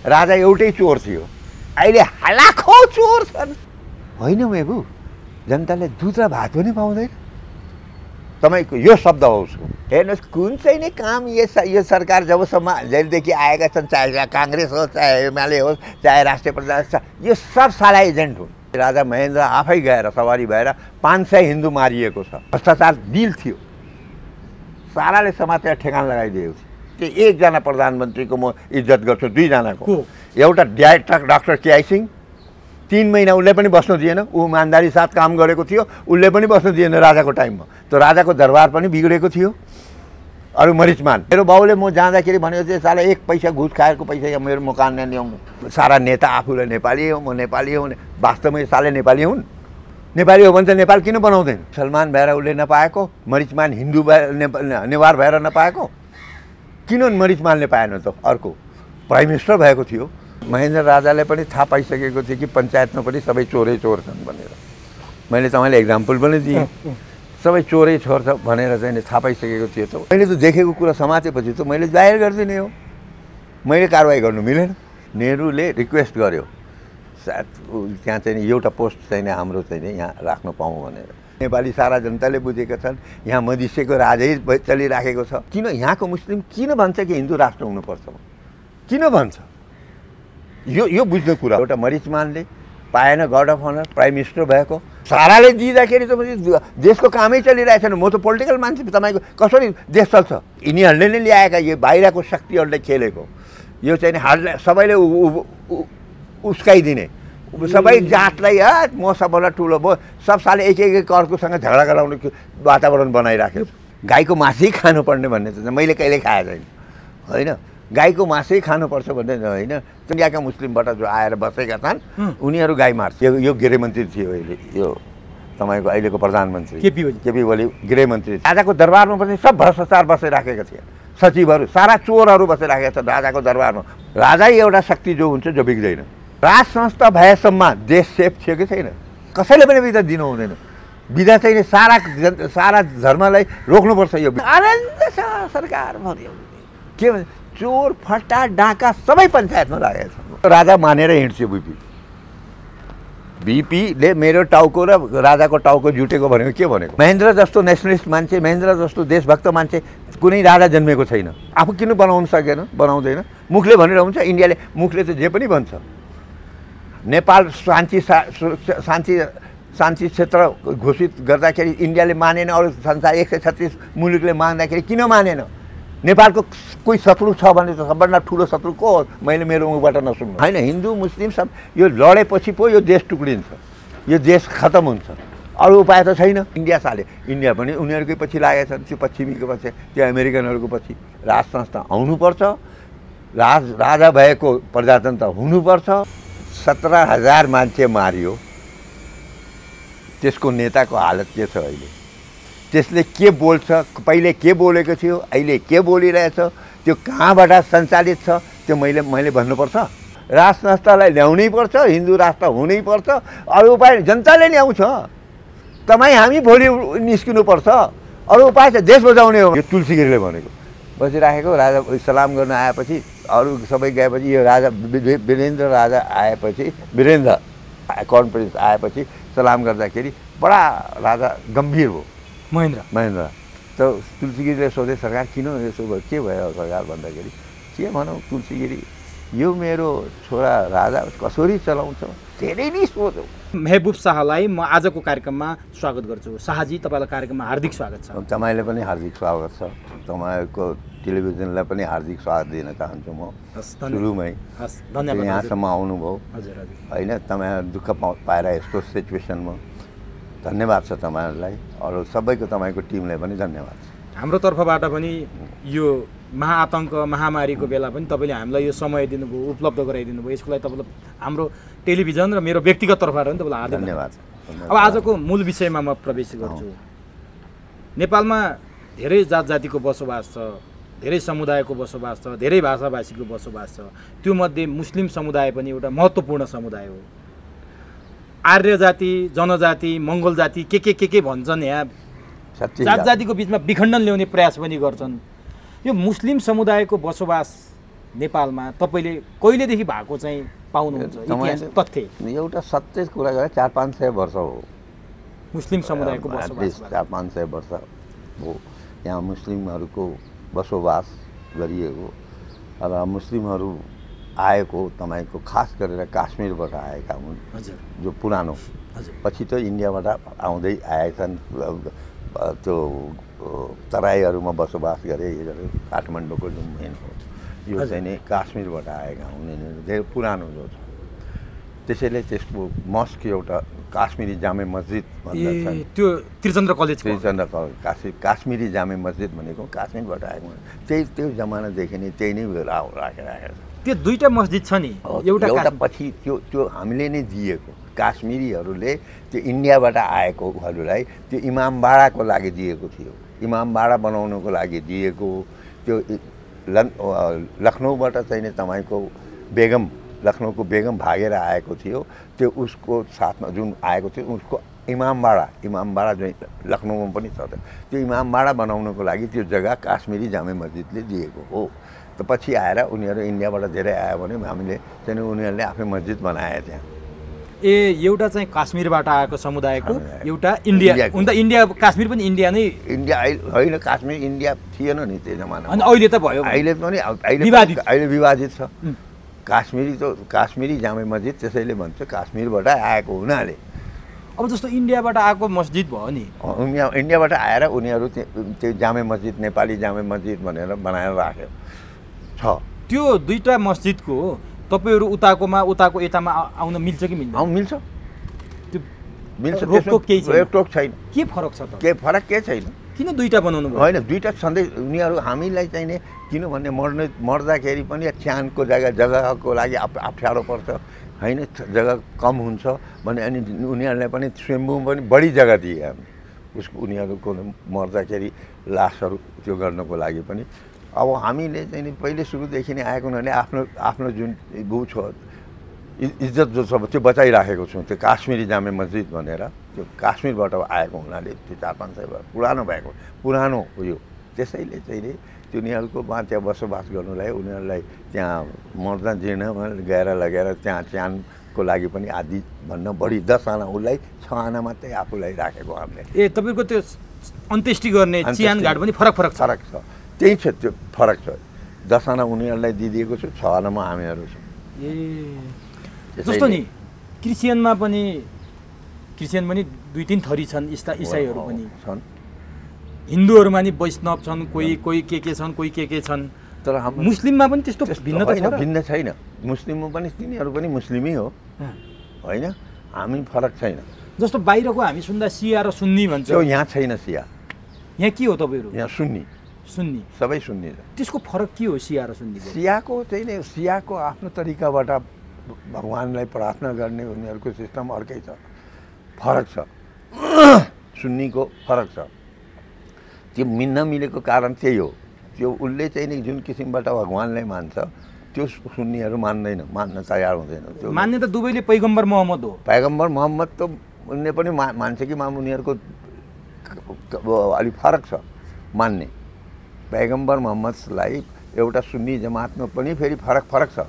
राजा एउटै चोर थियो, अहिले लाखौँ चोर छन्। होइन मेबु, जनताले दुध र भात पनि पाउँदैन। तपाईँको यो शब्द हो उसको। हेर्नुहोस् कुन चाहिँ नै काम यो सरकार जबसम्म जहिलेदेखि आएका छन्, चाहे काङ्ग्रेस होस्, चाहे एमाले होस्, चाहे राष्ट्रिय प्रजातन्त्र, यो सब साला एजेन्ट हुन्। राजा महेन्द्र आफै गएर सवारी भएर 500 हिन्दू मारिएको छ। भ्रष्टाचार बिल थियो, साराले समातेर ठेगान लगाइदिएको थियो। त्यो एकजना प्रधानमन्त्रीको म इज्जत गर्छु, दुईजनाको। एउटा डाक्टर केआई सिंह, 3 महिना उसले पनि बस्नु दिएन, ऊ इमान्दारी साथ काम गरेको थियो, उसले पनि बस्नु दिएन राजाको टाइममा। त्यो राजाको दरबार पनि बिग्रेको थियो। अरू मरिचमान, मेरो बाउले म जाँदाखेरि भनेको चाहिँ साला 1 पैसा घुस खाएको पैसा या मेरो मकान ल्याउनु। सारा नेता आफूलाई नेपाली हो, म नेपाली हो, वास्तवमै साले नेपाली हुन्। नेपाली हो भने चाहिँ नेपाल किन बनाउँदैन? सलमान भएर उसले नपाएको, मरिचमान हिन्दू नेवार भएर नपाएको, किन मरिचमानले पाएन त? अर्को प्राइम मिनिस्टर भएको थियो। महेन्द्र राजाले पनि थाहा पाइसकेको थियो कि पञ्चायतमा पनि सबै चोरै चोर छन् भनेर। मैले तपाईँलाई एक्जाम्पल पनि दिएँ, सबै चोरै चोर छ भनेर चाहिँ थाहा पाइसकेको थियो। त मैले त देखेको कुरा समातेपछि त मैले जाहेर गरिदिने हो, मैले कारवाही गर्नु मिलेन। नेहरूले रिक्वेस्ट गर्यो सायद त्यहाँ चाहिँ एउटा पोस्ट चाहिँ हाम्रो चाहिँ यहाँ राख्न पाऊँ भनेर। नेपाली सारा जनताले बुझेका छन् यहाँ मधेसीको राजै चलिराखेको छ। किन यहाँको मुस्लिम किन भन्छ कि हिन्दू राष्ट्र हुनुपर्छ? किन भन्छ? यो बुझ्ने कुरा। एउटा मरिचमानले पाएन guard of honour, prime minister भएको। साराले दिँदाखेरि त देशको कामै चलिरहेको छैन। म त पोलिटिकल मान्छे, तपाईँको कसरी देश चल्छ? यिनीहरूले नै ल्याएका, यो बाहिरको शक्तिहरूले खेलेको। यो चाहिँ हार्डलाई सबैले उस्काइदिने, सबै जातलाई म सबभन्दा ठुलो भयो, सब साले एक अर्कोसँग झगडा गराउने वातावरण बनाइराख्यो। गाईको मासै खानुपर्ने भन्ने त मैले कहिले खाएको छैन, होइन? गाईको मासै खानुपर्छ भन्ने होइन। यहाँका मुस्लिमबाट जो आएर बसेका छन् उनीहरू गाई मार्छ। यो गृहमन्त्री थियो अहिले, यो तपाईँको अहिलेको प्रधानमन्त्री केपी ओली गृहमन्त्री। राजाको दरबारमा पनि सब भ्रष्टाचार बसिराखेका थिए, सचिवहरू सारा चोरहरू बसिराखेका छन् राजाको दरबारमा। राजै एउटा शक्ति जो हुन्छ जो बिग्दैन। राज संस्था भएसम्म देश सेफ थियो कि छैन? कसैले पनि बिदा दिनु हुँदैन। बिदा चाहिँ सारा धर्मलाई रोक्नुपर्छ। यो आनन्द छ सरकार भन्यो के भन्छ, चोर फट्टा डाका सबै पञ्चायतमा लागेको छ। राजा मानेर हिँड्छ बिपीले मेरो टाउको र राजाको टाउको जुटेको भनेको के भनेको? महेन्द्र जस्तो नेसनलिस्ट मान्छे, महेन्द्र जस्तो देशभक्त मान्छे कुनै राजा जन्मेको छैन। आफू किन बनाउन सकेन? बनाउँदैन। मुखले भनेर हुन्छ, इन्डियाले मुखले त जे पनि भन्छ। नेपाल शान्ति क्षेत्र घोषित गर्दाखेरि इन्डियाले मानेन, अरू संसार 136 मुलुकले मान्दाखेरि किन मानेन? नेपालको कोही शत्रु छ भने त सबभन्दा ठुलो शत्रु को हो? मैले मेरो मुखबाट नसुन्नु होइन। हिन्दू मुस्लिम सब यो लडेपछि पो यो देश टुक्रिन्छ, यो देश खतम हुन्छ। अरू उपाय त छैन। इन्डिया साले इन्डिया पनि उनीहरूकै पछि लागेका छन्, त्यो पश्चिमीको पछि, त्यो अमेरिकनहरूको पछि। राज संस्था आउनुपर्छ, राजा भएको प्रजातन्त्र हुनुपर्छ। 17,000 मान्छे मारियो, त्यसको नेताको हालत के छ अहिले? त्यसले के बोल्छ, पहिले के बोलेको थियो, अहिले के बोलिरहेछ, त्यो कहाँबाट सञ्चालित छ, त्यो मैले भन्नुपर्छ। राज संस्थालाई ल्याउनै पर्छ, हिन्दू राष्ट्र हुनै पर्छ। अरू उपाय जनताले ल्याउँछ, तपाईँ हामी भोलि निस्किनुपर्छ। अरू उपाय चाहिँ देश बचाउने हो। यो तुलसीगिरीले भनेको बसिराखेको। राजा सलाम गर्न आएपछि अरू सबै गएपछि यो राजा वीरेन्द्र राजा आएपछि, वीरेन्द्र कन्फरेन्स आएपछि सलाम गर्दाखेरि बडा राजा गम्भीर हो महेन्द्र। त तुलसीगिरीले सोधे सरकार किन यसो भयो, के भयो सरकार भन्दाखेरि के भनौँ तुलसीगिरी, यो मेरो छोरा राजा कसरी चलाउँछ, धेरै नै सोधौँ। महबुब शाहलाई म आजको कार्यक्रममा स्वागत गर्छु। शाहजी, तपाईँलाई कार्यक्रममा हार्दिक स्वागत छ। तपाईँलाई पनि हार्दिक स्वागत छ। तपाईँको टेलिभिजनलाई पनि हार्दिक स्वागत दिन चाहन्छु म। सुरुमै धन्यवाद, यहाँसम्म आउनुभयो होइन। तपाईँहरू दुःख पाएर यस्तो सिचुएसनमा धन्यवाद छ तपाईँहरूलाई। अरू सबैको तपाईँको टिमलाई पनि धन्यवाद छ। हाम्रो तर्फबाट पनि यो महाआतङ्क महामारीको बेला पनि तपाईँले हामीलाई यो समय दिनुभयो, उपलब्ध गराइदिनु भयो, यसको लागि तपाईँलाई हाम्रो टेलिभिजन र मेरो व्यक्तिगत तर्फबाट पनि तपाईँलाई हार्दिक धन्यवाद। अब आजको मूल विषयमा म प्रवेश गर्छु। नेपालमा धेरै जात जातिको बसोबास छ, धेरै समुदायको बसोबास छ, धेरै भाषाभाषीको बसोबास छ। त्यो मध्ये मुस्लिम समुदाय पनि एउटा महत्त्वपूर्ण समुदाय हो। आर्य जाति, जनजाति, मङ्गोल जाति के भन्छन्, यहाँ जात जातिको बिचमा विखण्डन ल्याउने प्रयास पनि गर्छन्। यो मुस्लिम समुदायको बसोबास नेपालमा तपाईँले कहिलेदेखि भएको चाहिँ पाउनुहुन्छ इतिहास तथ्य? एउटा सत्य कुरा गरेँ 400-500 वर्ष हो मुस्लिम समुदायको बसोबास 400-500 वर्ष हो यहाँ मुस्लिमहरूको बसोबास गरिएको र मुस्लिमहरू आएको तपाईँको खास गरेर काश्मीरबाट आएका हुन्। हजुर। जो पुरानो पछि त इन्डियाबाट आउँदै आएछन् त्यो तराईहरूमा बसोबास गरे काठमाडौँको जुन मेन हो यो चाहिँ नि काश्मीरबाट आएका हुन् यिनीहरू धेरै पुरानो जो छ। त्यसैले त्यसको मस्क एउटा काश्मीरी जामे मस्जिद भन्दछन्। त्यो त्रिचन्द्र कलेज काश्मीरी जामे मस्जिद भनेको काश्मीरबाट आएको त्यही त्यो जमानादेखि नै त्यही नै राखेर आएको छ। त्यो दुईटा मस्जिद छ नि एउटा पछि त्यो हामीले नै दिएको काश्मीरीहरूले त्यो इन्डियाबाट आएकोहरूलाई त्यो इमामबाडाको लागि दिएको थियो। इमामबाडा बनाउनको लागि दिएको त्यो लखनऊबाट चाहिँ नि तपाईँको लखनऊको बेगम भागेर आएको थियो त्यो उसको साथमा जुन आएको थियो उसको इमामबाडा जो लखनऊमा पनि छ त्यो इमामबाडा बनाउनको लागि त्यो जग्गा काश्मीरी जामे मस्जिदले दिएको हो। त पछि आएर उनीहरू इन्डियाबाट धेरै आयो भने हामीले चाहिँ उनीहरूले आफै मस्जिद बनाए त्यहाँ। एउटा चाहिँ काश्मीरबाट आएको समुदायको एउटा इन्डिया हुन त इन्डिया काश्मीर पनि इन्डिया नै इन्डिया होइन काश्मीर इन्डिया थिएन नि त्यो जमानामा। अनि अहिले त भयो अहिले पनि अहिले विवादित छ। काश्मीरी जामे मस्जिद त्यसैले भन्छ काश्मीरबाट आएको हुनाले। अब जस्तो इन्डियाबाट आएको मस्जिद भयो नि इन्डियाबाट आएर उनीहरू त्यो जामे मस्जिद नेपाली जामे मस्जिद भनेर बनाएर राख्यो छ। त्यो दुईटा मस्जिदको तपाईँहरू उताको यतामा आउन मिल्छ कि मिल्दैन? मिल्छ त्यो मिल्छ रोकटोक केही छैन? रोकटोक छैन। के फरक छ त? के फरक के छैन। किन दुईटा बनाउनु भयो? होइन दुईटा छँदै उनीहरू हामीलाई चाहिने किनभने मर्दाखेरि पनि च्यानको जग्गाको लागि अप्ठ्यारो पर्छ होइन जग्गा कम हुन्छ भने अनि उनीहरूलाई पनि स्वयम्भूमा पनि बढी जग्गा दिए हामी उसको उनीहरूको मर्दाखेरि लासहरू त्यो गर्नको लागि पनि। अब हामीले चाहिँ पहिले सुरुदेखि नै आएको हुनाले आफ्नो जुन ऊ छ इज्जत जो छ त्यो बचाइराखेको छौँ। त्यो काश्मीरी जामे मस्जिद भनेर त्यो काश्मीरबाट आएको हुनाले त्यो 400-500 पुरानो उयो त्यसैले चाहिँ उनीहरूको त्यहाँ बसोबास गर्नुलाई उनीहरूलाई त्यहाँ मर्दा जीर्णमा गएर लगेर त्यहाँ च्यानको लागि पनि आदि भन्न बढी 10 आना उसलाई 6 आना मात्रै आफूलाई राखेको हामीले। तपाईँको त्यो अन्त्येष्टि गर्ने चियान घाट पनि फरक छ। त्यही छ त्यो फरक छ। 10 आना उनीहरूलाई दिइदिएको छु 6 आनामा हामीहरू छौँ। जस्तो नि क्रिस्चियन पनि 2-3 थरी छन् इसाईहरू पनि छन्। हिन्दूहरूमा नि वैष्णव छन् कोही के छन् कोही के छन्। तर मुस्लिममा पनि त्यस्तो भिन्नता छ? भिन्न छैन। मुस्लिममा पनि तिनीहरू पनि मुस्लिमै हो होइन हामी फरक छैन। जस्तो बाहिरको हामी सुन्दा सिया र सुन्नी भन्छ यहाँ छैन। सिया यहाँ के हो तपाईँहरू? यहाँ सुन्नी सबै सुन्नी। त्यसको फरक के हो सिया र सुन्नी? सियाको चाहिँ नि सियाको आफ्नो तरिकाबाट भगवान्लाई प्रार्थना गर्ने उनीहरूको सिस्टम अर्कै छ फरक छ। सुन्नीको फरक छ। त्यो नमिलेको कारण त्यही हो। त्यो उसले चाहिँ नि जुन किसिमबाट भगवान्लाई मान्छ त्यो सुन्नीहरू मान्न तयार हुँदैन। त्यो मान्ने त दुवैले पैगम्बर मोहम्मद हो। पैगम्बर मोहम्मद त उनले पनि मान्छ कि उनीहरूको अलिक फरक छ मान्ने। पैगम्बर मोहम्मदलाई एउटा सुन्नी जमातमा पनि फेरि फरक छ।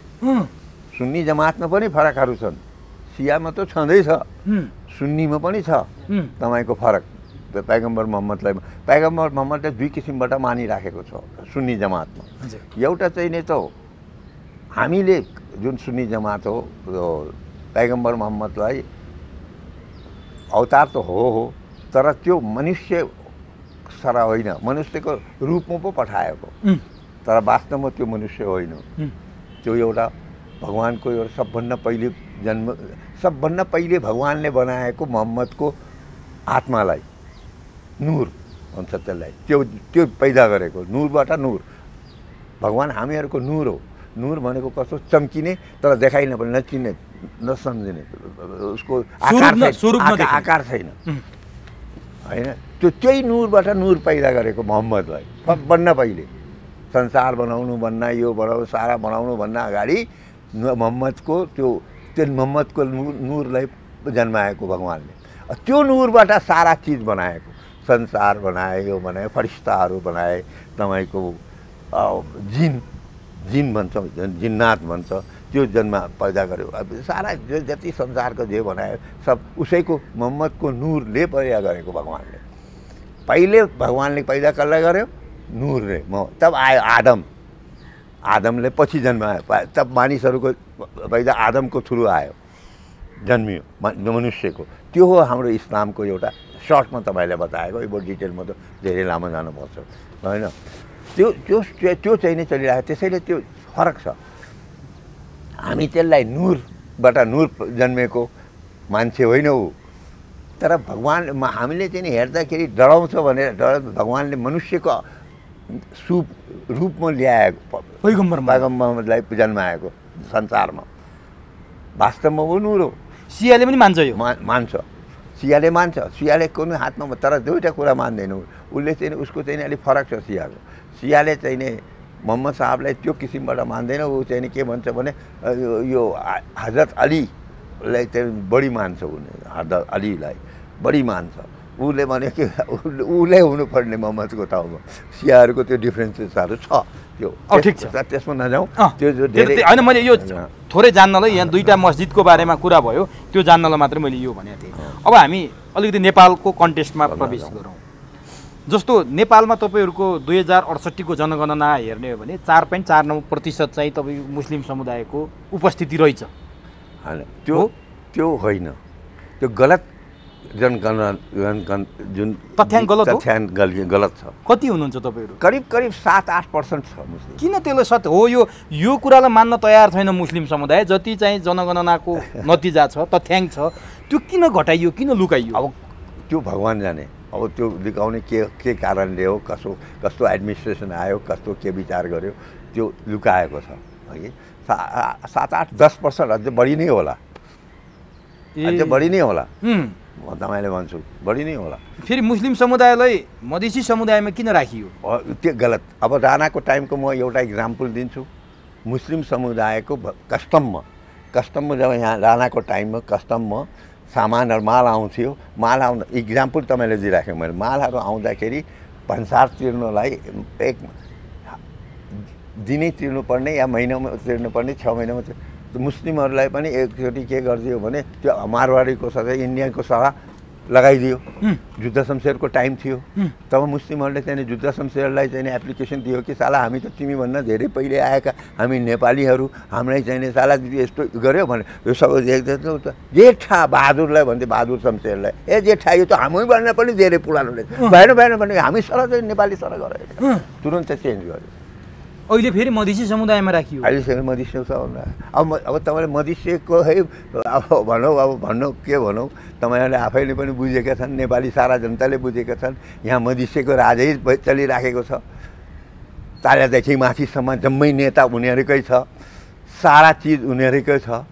सुन्नी जमातमा पनि फरकहरू छन्। सियामा त छँदैछ सुन्नीमा पनि छ तपाईँको फरक। पैगम्बर मोहम्मदले 2 किसिमबाट मानिराखेको छ सुन्नी जमातमा। एउटा चाहिँ नि त हामीले जुन सुन्नी जमात हो पैगम्बर मोहम्मदलाई अवतार त हो तर त्यो मनुष्य सरा होइन मनुष्यको रूपमा पो पठाएको तर वास्तवमा त्यो मनुष्य होइन। त्यो एउटा भगवान्को एउटा सबभन्दा पहिले भगवान्ले बनाएको मोहम्मदको आत्मालाई नूर भन्छ त्यसलाई त्यो पैदा गरेको नूरबाट नूर भगवान् हामीहरूको नूर हो। नूर भनेको कस्तो चम्किने तर देखाइन पनि नचिन्ने नसम्झिने उसको आकार छैन होइन। त्यही नूरबाट नूर पैदा गरेको मोहम्मदलाई सबभन्दा पहिले संसार बनाउनु भन्न यो बनाउनु सारा बनाउनु भन्न अगाडि मोहम्मदको मोहम्मदको नूरलाई जन्माएको भगवान्ले। त्यो नूरबाट सारा चिज बनाएको संसार बनाए यो बनाए फरिस्ताहरू बनाए तपाईँको जिन जिन भन्छ जिन्नात भन्छ त्यो जन्म पैदा गर्यो। अब सारा जति संसारको जे बनायो सब उसैको मोहम्मदको नूरले पैदा गरेको भगवान्ले। पहिले भगवान्ले पैदा कसलाई गर्यो? नूरले। तब आयो आदमले पछि जन्मायो। तब मानिसहरूको पैदा आदमको थ्रु आयो, जन्मियो मनुष्यको। त्यो हो हाम्रो इस्लामको एउटा सर्टमा तपाईँले बताएको। यो डिटेलमा त धेरै लामो जानुपर्छ होइन। त्यो त्यो त्यो चाहिँ नै चलिरहेको। त्यसैले त्यो फरक छ। हामी त्यसलाई नूरबाट नूर जन्मेको मान्छे होइन ऊ। तर भगवान् हामीले चाहिँ नि हेर्दाखेरि डराउँछ भनेर भगवान्ले मनुष्यको रूपमा ल्याएको पैगम्बरलाई जन्माएको संसारमा। वास्तवमा ऊ नूर हो। सियाले पनि मान्छ यो मान्छ। सियाले मान्छ। सियाले कुनै हातमा तर दुईवटा कुरा मान्दैन उसले चाहिँ उसको चाहिँ अलिक फरक छ सियाको। सियाले चाहिँ नि मोहम्मद साहबलाई त्यो किसिमबाट मान्दैन। ऊ चाहिँ के भन्छ भने यो हजरत अलीलाई चाहिँ बढी मान्छ। उसले हजरत अलीलाई बढी मान्छ। उसले भने कि उसले हुनुपर्ने मोहम्मदको ठाउँमा। सियाहरूको त्यो डिफ्रेन्सेसहरू छ। त्यो ठिक छ, त्यसमा नजाउँ। त्यो जो धेरै होइन, मैले यो थोरै जान्नलाई यहाँ दुईवटा मस्जिदको बारेमा कुरा भयो, त्यो जान्नलाई मात्रै मैले यो भनेको थिएँ। अब हामी अलिकति नेपालको कन्टेस्टमा प्रवेश गरौँ। जस्तो नेपालमा तपाईँहरूको 2068को जनगणना हेर्ने हो भने 4.49% चाहिँ तपाईँ मुस्लिम समुदायको उपस्थिति रहेछ। होइन, त्यो होइन, त्यो गलत जनगणना जुन तथ्याङ्क गलत छ। कति हुनुहुन्छ तपाईँहरू? करिब 7-8% छ मुस्लिम। किन त्यसले सत्य हो? यो कुरालाई मान्न तयार छैन मुस्लिम समुदाय। जति चाहिँ जनगणनाको नतिजा छ, तथ्याङ्क छ, त्यो किन घटाइयो, किन लुकाइयो? अब त्यो भगवान् जाने। अब त्यो लुकाउने के कारणले हो, कस्तो एडमिनिस्ट्रेसन आयो, कस्तो के विचार गर्यो, त्यो लुकाएको छ। है 7-8-10% अझै बढी नै होला। अझै बढी नै होला। म तपाईँले भन्छु बढी नै होला। फेरि मुस्लिम समुदायलाई मधेसी समुदायमा किन राखियो? त्यो गलत। अब राणाको टाइमको म एउटा इक्जाम्पल दिन्छु। मुस्लिम समुदायको कस्टममा जब यहाँ राणाको टाइममा कस्टममा सामानहरू माल आउँथ्यो। माल आउँदा इक्जाम्पल तपाईँले दिइराखेँ मैले। मालहरू आउँदाखेरि भन्सार तिर्नलाई एक दिनै तिर्नुपर्ने या महिनामा तिर्नुपर्ने, 6 महिनामा मुस्लिमहरूलाई पनि एकचोटि के गरिदियो भने त्यो मारवाडीको सधैँ इन्डियनको सभा लगाइदियो। जुद्ध शमशेरको टाइम थियो। तब मुस्लिमहरूले चाहिँ जुद्ध शमशेरलाई चाहिँ एप्लिकेसन दियो कि साला हामी त तिमीभन्दा धेरै पहिले आएका हामी नेपालीहरू, हामीलाई चाहिँ साला यस्तो गऱ्यो भने यो सबै देख्दैछौ त। जेठा बहादुरलाई भन्थे, बहादुर शमशेरलाई, ए जेठा यो त हामीभन्दा पनि धेरै पुरानो रहेछ, भएन भने हामी सर चाहिँ नेपाली सर गरेको तुरन्तै चेन्ज गर्यो। अहिले फेरि मधेसी समुदायमा राखियो। अहिलेसम्म मधेसी छ। अब तपाईँले मधेसीको है अब भन्नु के भनौँ, तपाईँहरूले आफैले पनि बुझेका छन्, नेपाली सारा जनताले बुझेका छन्। यहाँ मधेसीको राजै चलिराखेको छ। तारादेखि माथिसम्म जम्मै नेता उनीहरूकै छ, सारा चिज उनीहरूकै छ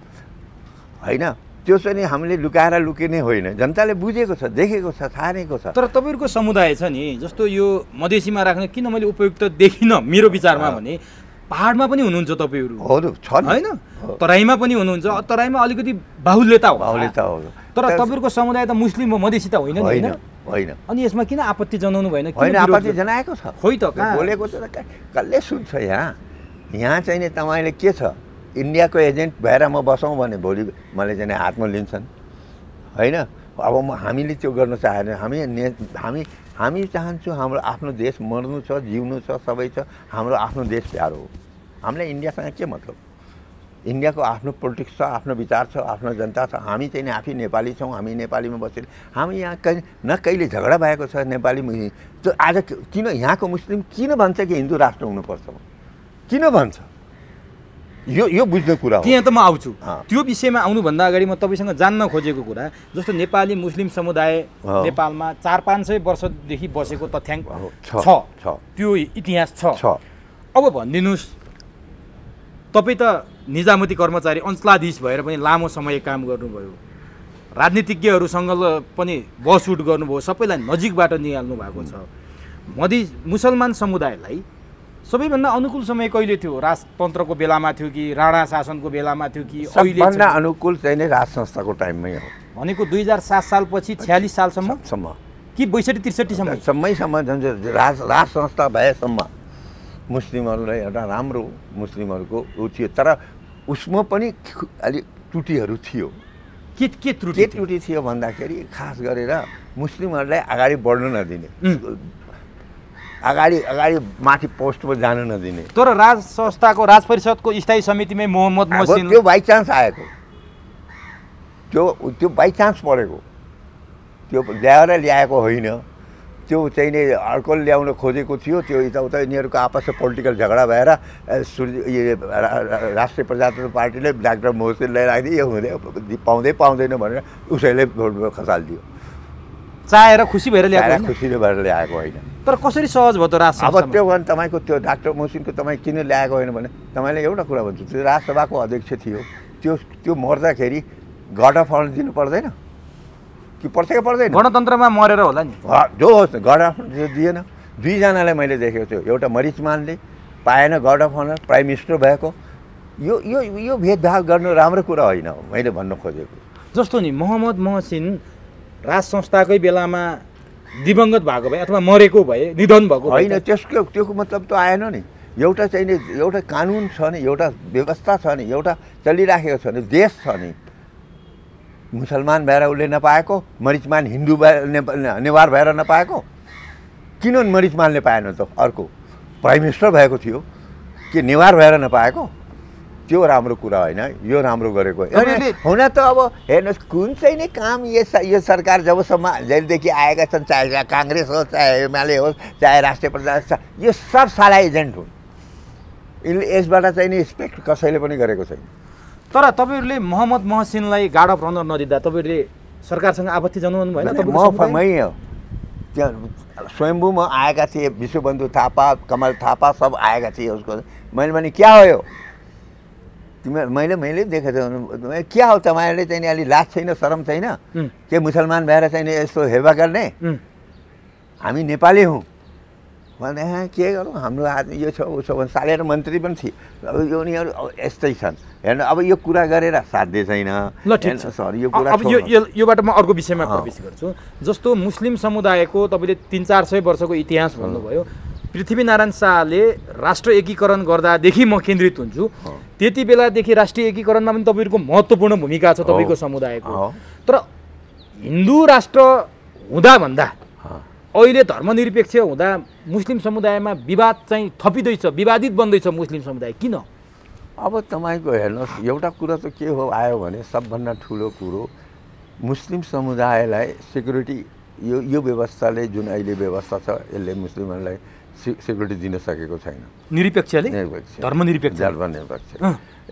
होइन। त्यो चाहिँ हामीले लुकिने होइन, जनताले बुझेको छ, देखेको छ, थालेको छ। तर तपाईँहरूको समुदाय छ नि, जस्तो यो मधेसीमा राख्न किन मैले उपयुक्त देखिनँ मेरो विचारमा भने पहाडमा पनि हुनुहुन्छ तपाईँहरू। हो छ होइन, तराईमा पनि हुनुहुन्छ। तराईमा अलिकति बाहुल्यता हो। तर तपाईँहरूको समुदाय त मुस्लिम हो, मधेसी त होइन नि? होइन। अनि यसमा किन आपत्ति जनाउनु भएन? होइन, आपत्ति जनाएको छ। खोइ त बोलेको छ, कसले सुन्छ? यहाँ चाहिँ नि तपाईँले के छ, इन्डियाको एजेन्ट भएर म बसौँ भने भोलि मलाई चाहिँ हातमा लिन्छन् होइन। अब हामीले त्यो गर्न चाहेन। हामी चाहन्छौँ हाम्रो आफ्नो देश मर्नु छ, जिउनु छ, सबै छ। हाम्रो आफ्नो देश प्यारो हो। हामीलाई इन्डियासँग के मतलब? इन्डियाको आफ्नो पोलिटिक्स छ, आफ्नो विचार छ, आफ्नो जनता छ। हामी चाहिँ आफै नेपाली छौँ, हामी नेपालीमा बसेर हामी यहाँ कहिले झगडा भएको छ नेपाली। त्यो आज किन यहाँको मुस्लिम किन भन्छ कि हिन्दू राष्ट्र हुनुपर्छ? किन भन्छ? यो बुझ्ने कुरा हो। त्यहाँ त म आउँछु। त्यो विषयमा आउनुभन्दा अगाडि म तपाईँसँग जान्न खोजेको कुरा, जस्तो नेपाली मुस्लिम समुदाय नेपालमा 400-500 वर्षदेखि बसेको तथ्याङ्क छ, त्यो इतिहास छ। अब भनिदिनुहोस्, तपाईँ त निजामती कर्मचारी अञ्चलाधीश भएर पनि लामो समय काम गर्नुभयो, राजनीतिज्ञहरूसँग पनि बहसउट गर्नुभयो, सबैलाई नजिकबाट निहाल्नु भएको छ। मुसलमान समुदायलाई सबैभन्दा अनुकूल समय कहिले थियो? राजतन्त्रको बेलामा थियो कि राणा शासनको बेलामा थियो कि अहिले? सबभन्दा अनुकूल चाहिँ नै राज संस्थाको टाइममै हो। भनेको 2007 सालपछि 46 सालसम्म कि 62-63 सम्म? राज संस्था भएसम्म मुस्लिमहरूलाई एउटा राम्रो मुस्लिमहरूको ऊ थियो, तर उसमा पनि अलिक त्रुटिहरू थियो। के त्रुटि थियो भन्दाखेरि खास गरेर मुस्लिमहरूलाई अगाडि बढ्न नदिने, अगाडि माथि पोस्टमा जान नदिने। तर राज संस्थाको राज परिषदको स्थायी समितिमै मोहम्मद मोहसिन त्यो बाई चान्स आएको, त्यो बाई चान्स परेको, त्यो ल्याएको होइन, त्यो चाहिँ नि अर्को ल्याउन खोजेको थियो। त्यो यताउता यिनीहरूको आपसमा पोलिटिकल झगडा भएर राष्ट्रिय प्रजातन्त्र पार्टीले डाक्टर मोहसिनलाई राखिदियो, यो हुँदै पाउँदैन भनेर उसैले भोट खसालिदियो। चाहेर खुसी भएर ल्याएको, खुसीले भएर ल्याएको होइन। तर कसरी सहज भयो त राज? अब त्यो भने तपाईँको त्यो डाक्टर मोहसिनको तपाईँ किन ल्याएको होइन भने तपाईँले एउटा कुरा भन्छु, त्यो राजसभाको अध्यक्ष थियो, त्यो मर्दाखेरि गड अफ अनर दिनु पर्दैन कि पर्छ कि पर्दैन? गणतन्त्रमा मरेर होला नि, जो होस् गड अफ अनर दिएन। दुईजनालाई मैले देखेको थियो, एउटा मरिचमानले पाएन guard of honour, prime minister भएको। यो भेदभाव गर्नु राम्रो कुरा होइन हो मैले भन्नु खोजेको। जस्तो नि मोहम्मद मोहसिन राज संस्थाकै बेलामा दिवंगत भएको भए अथवा मरेको भए, निधन भएको होइन, त्यसको मतलब त आएन नि। एउटा चाहिँ नि एउटा कानुन छ नि, एउटा व्यवस्था छ नि, एउटा चलिराखेको छ नि, देश छ नि। मुसलमान भएर उसले नपाएको, मरिचमान हिन्दू नेवार भएर नपाएको, किन मरिचमानले पाएन त? अर्को प्राइम मिनिस्टर भएको थियो कि नेवार भएर नपाएको? त्यो राम्रो कुरा होइन, यो राम्रो गरेको हुन त। अब हेर्नुहोस्, कुन चाहिँ नै काम यो सरकार जबसम्म जहिलेदेखि आएका छन्, चाहे काङ्ग्रेस होस्, चाहे एमाले होस्, चाहे राष्ट्रिय प्रजातन्त्र, यो सब साला एजेन्ट हुन्। यसबाट चाहिँ नि एक्सपेक्ट कसैले पनि गरेको छैन। तर तपाईँहरूले मोहम्मद मोहसिनलाई गार्ड अफ अनर नदिँदा तपाईँहरूले सरकारसँग आपत्ति जनाउनु भएन? त्यहाँ स्वयम्भूमा आएका थिए, विश्वबन्धु थापा, कमल थापा सब आएका थिए। उसको मैले भने क्या हो यो? मैले देखेको थिएँ, क्या हो तपाईँहरूले चाहिँ अलि लाज छैन, शरम छैन के मुसलमान भएर चाहिँ यस्तो हेवा गर्ने? हामी नेपाली हौँ भने के गरौँ, हाम्रो हात यो छ उसो भने सालेर मन्त्री पनि थिए। अब यो उनीहरू यस्तै छन्। हेर्नु, अब यो कुरा गरेर साध्य छैन। ल ठिक छ सर, यो कुरा अब योबाट म अर्को विषयमा प्रवेश गर्छु। जस्तो मुस्लिम समुदायको तपाईँले 300-400 वर्षको इतिहास भन्नुभयो। पृथ्वीनारायण शाहले राष्ट्र एकीकरण गर्दादेखि म केन्द्रित हुन्छु, त्यति बेलादेखि राष्ट्रिय एकीकरणमा पनि तपाईँहरूको महत्त्वपूर्ण भूमिका छ तपाईँको समुदायको। तर हिन्दू राष्ट्र हुँदा अहिले धर्मनिरपेक्ष हुँदा मुस्लिम समुदायमा विवाद चाहिँ थपिँदैछ, विवादित बन्दैछ मुस्लिम समुदाय। किन? अब तपाईँको हेर्नुहोस्, एउटा कुरा त के हो आयो भने सबभन्दा ठुलो कुरो मुस्लिम समुदायलाई सिक्युरिटी, यो व्यवस्थाले जुन अहिले व्यवस्था छ यसले मुस्लिमहरूलाई सिक्युरिटी दिन सकेको छैन। निरपेक्षले, धर्मनिरपेक्ष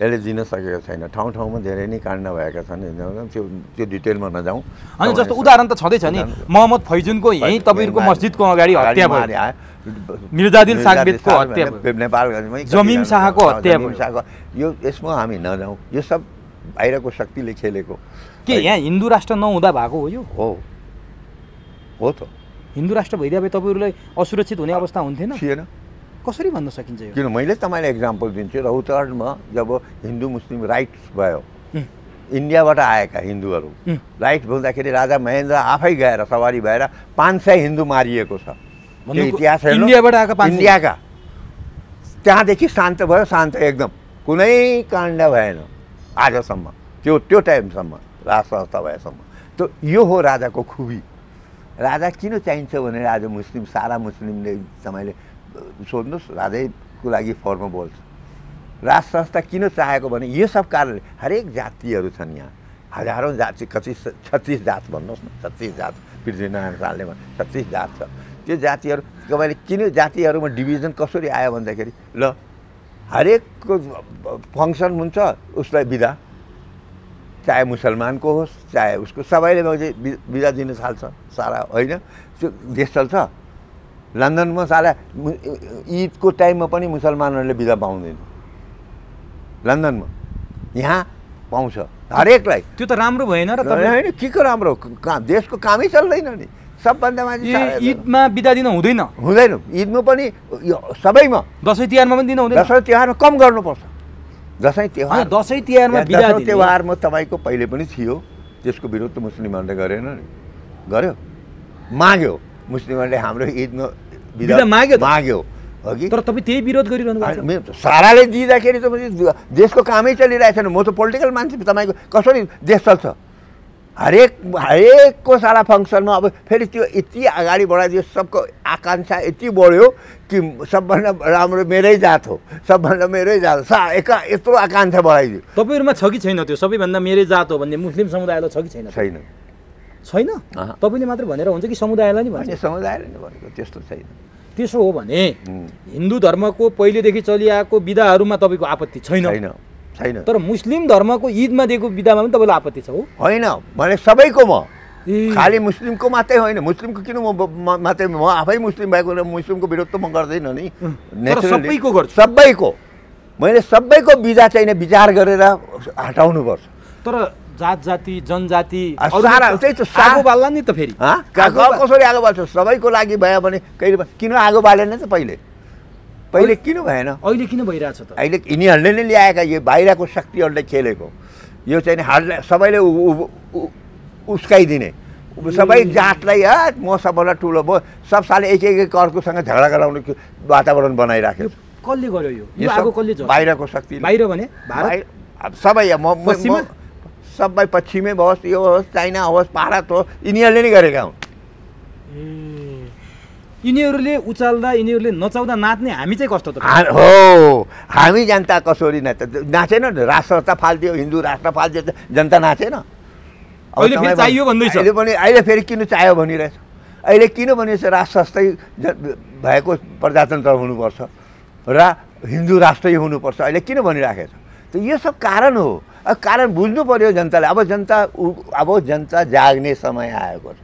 यसले दिन सकेको छैन। ठाउँ ठाउँमा धेरै नै काण्ड भएका छन्, त्यो डिटेलमा नजाउँ। अनि जस्तो उदाहरण त छँदैछ नि, मोहम्मद फैजुनको यहीँ तपाईँहरूको मस्जिदको अगाडि हत्या भयो, मिर्जादिल सागबेदको हत्या भयो, नेपालगञ्जमै जमिम शाहको हत्या भयो। यो यसमा हामी नजाउँ, यो सब बाहिरको शक्तिले खेलेको। के यहाँ हिन्दू राष्ट्र नहुँदा भएको हो? यो हो त। हिन्दू राष्ट्र भइदिए भए तपाईँहरूलाई असुरक्षित हुने अवस्था हुन्थेन? थिएन। कसरी भन्न सकिन्छ यो? किन मैले तपाईँलाई एक्जाम्पल दिन्छु। रौतहटमा जब हिन्दू मुस्लिम राइट्स भयो, इन्डियाबाट आएका हिन्दूहरू राइट्स हुँदाखेरि राजा महेन्द्र आफै गएर सवारी भएर 500 हिन्दू मारिएको छ। त्यो इतिहास हेर्नु, इन्डियाबाट आएका 500? इन्डियाका। त्यहाँदेखि शान्त भयो, शान्त एकदम, कुनै काण्ड भएन आजसम्म, त्यो टाइमसम्म, राज संस्था भएसम्म। त यो हो राजाको खुबी। राजा किन चाहिन्छ भनेर आज सारा मुस्लिमले तपाईँले सोध्नुहोस्, राजैको लागि फर्म बोल्छ। राज संस्था किन चाहेको भने यो सब कारणले। हरेक जातिहरू छन् यहाँ, हजारौँ जाति, 36 जात भन्नुहोस् न, 36 जात पृथ्वीनारायण शाहले भने 36 जात छ। त्यो जातिहरू तपाईँले किन जातिहरूमा डिभिजन कसरी आयो भन्दाखेरि, ल हरेकको फङ्सन हुन्छ उसलाई बिदा, चाहे मुसलमानको होस् चाहे उसको, सबैले बिदा दिन थाल्छ सारा, होइन? त्यो देश चल्छ। लन्डनमा साला ईदको टाइममा पनि मुसलमानहरूले बिदा पाउँदैन लन्डनमा, यहाँ पाउँछ हरेकलाई। त्यो त राम्रो भएन र? होइन, के को राम्रो? देशको कामै चल्दैन नि। सबभन्दा माथि ईदमा बिदा दिन हुँदैन? हुँदैन। ईदमा पनि, सबैमा, दसैँ तिहारमा पनि दिन हुँदैन? दसैँ तिहारमा कम गर्नुपर्छ। दसैँ तिहारमा बिदा तपाईँको पहिले पनि थियो, त्यसको विरोध त मुस्लिमहरूले गरेन नि, गर्यो, माग्यो। मुस्लिमहरूले हाम्रो ईदमा बिदा माग्यो। हो कि तर तपाईँ त्यही विरोध गरिरहनु भएको छ। साराले दिँदाखेरि त देशको कामै चलिरहेको छैन। म त पोलिटिकल मान्छे, तपाईँको कसरी देश चल्छ? हरेकको सारा फङ्सनमा अब फेरि त्यो यति अगाडि बढाइदियो, सबको आकाङ्क्षा यति बढ्यो कि सबभन्दा राम्रो मेरै जात हो, सबभन्दा मेरै जात यत्रो आकाङ्क्षा बढाइदियो। तपाईँहरूमा छ कि छैन त्यो सबैभन्दा मेरै जात हो भन्ने मुस्लिम समुदायलाई छ कि छैन? छैन। छैन? तपाईँले मात्र भनेर हुन्छ कि समुदायलाई नि भन्छ? समुदायले नै भनेको, त्यस्तो छैन। त्यसो हो भने हिन्दू धर्मको पहिलेदेखि चलिआएको बिदाहरूमा तपाईँको आपत्ति छैन? छैन। तर मुस्लिम धर्मको ईदमा दिएको बिदामा पनि तपाईँलाई आपत्ति छ? हो होइन, भने सबैको, म खालि मुस्लिमको मात्रै होइन। मुस्लिमको किन मात्रै, म आफै मुस्लिम भएको मुस्लिमको विरोध त म गर्दैन नि, सबैको गर्छु। सबैको मैले सबैको बिदा चाहिने विचार गरेर हटाउनुपर्छ। तर जात जाति जनजाति त्यही त आगो बाल्ला नि त फेरि कसरी आगो बाल्छ? सबैको लागि भयो भने कहिले किन आगो बालेन त? पहिले किन भएन? अहिले किन भइरहेछ त? अहिले यिनीहरूले नै ल्याएका, यो बाहिरको शक्तिहरूले खेलेको। यो चाहिँ हार्डलाई सबैले उस्काइदिने, सबै जातलाई म सबभन्दा ठुलो, म सब साले एक अर्कोसँग झगडा गराउने वातावरण बनाइराख्यो। कसले गर्यो यो आगो? कसले? बाहिरको शक्ति। बाहिर भने सबै सबै पश्चिमै होस्, यो होस्, चाइना होस्, भारत होस्, यिनीहरूले नै गरेका हुन्। यिनीहरूले उचाल्दा, यिनीहरूले नचाउँदा नाच्ने हामी चाहिँ कस्तो त हो? हामी जनता कसरी नाचेन? राष्ट्रता फाल्दियो, हिन्दू राष्ट्र फाल्दियो, जनता नाचेन? चाहियो भन्दैछ। अहिले फेरि किन चाहियो भनिरहेछ? अहिले किन भनिरहेछ? राष्ट्र जस्तै भएको प्रजातन्त्र हुनुपर्छ र हिन्दू राष्ट्रै हुनुपर्छ, अहिले किन भनिराखेको छ? त यो सब कारण हो। कारण बुझ्नु पर्यो जनताले। अब जनता जाग्ने समय आएको छ।